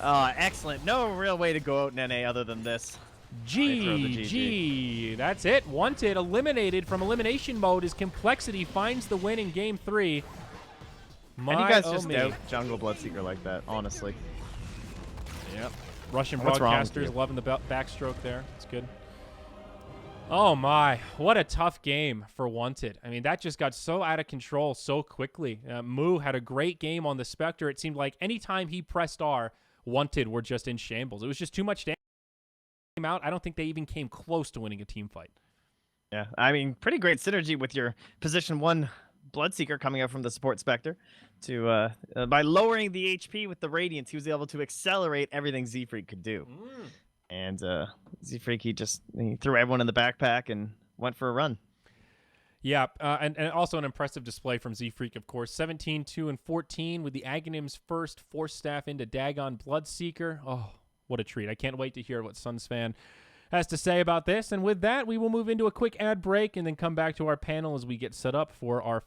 Speaker 7: Excellent. No real way to go out in NA other than this.
Speaker 4: GG. That's it. WanteD eliminated from elimination mode as Complexity finds the win in game 3.
Speaker 7: And you guys just out Jungle Bloodseeker like that, honestly.
Speaker 4: Yep. Russian
Speaker 7: What's wrong with
Speaker 4: broadcasters
Speaker 7: you?
Speaker 4: loving the backstroke there. It's good. Oh my, what a tough game for WanteD. I mean, that just got so out of control so quickly. Moo had a great game on the Spectre. It seemed like anytime he pressed R, WanteD were just in shambles. It was just too much damage out. I don't think they even came close to winning a team fight.
Speaker 7: Yeah, I mean, pretty great synergy with your position 1 Bloodseeker coming out from the support Spectre. To by lowering the HP with the Radiance, he was able to accelerate everything Z-Freak could do. And Z-Freak, he threw everyone in the backpack and went for a run.
Speaker 4: Yeah, and also an impressive display from Z-Freak, of course. 17, 2, and 14 with the Aghanim's first Force Staff into Dagon Bloodseeker. Oh, what a treat. I can't wait to hear what Suns fan has to say about this. And with that, we will move into a quick ad break and then come back to our panel as we get set up for our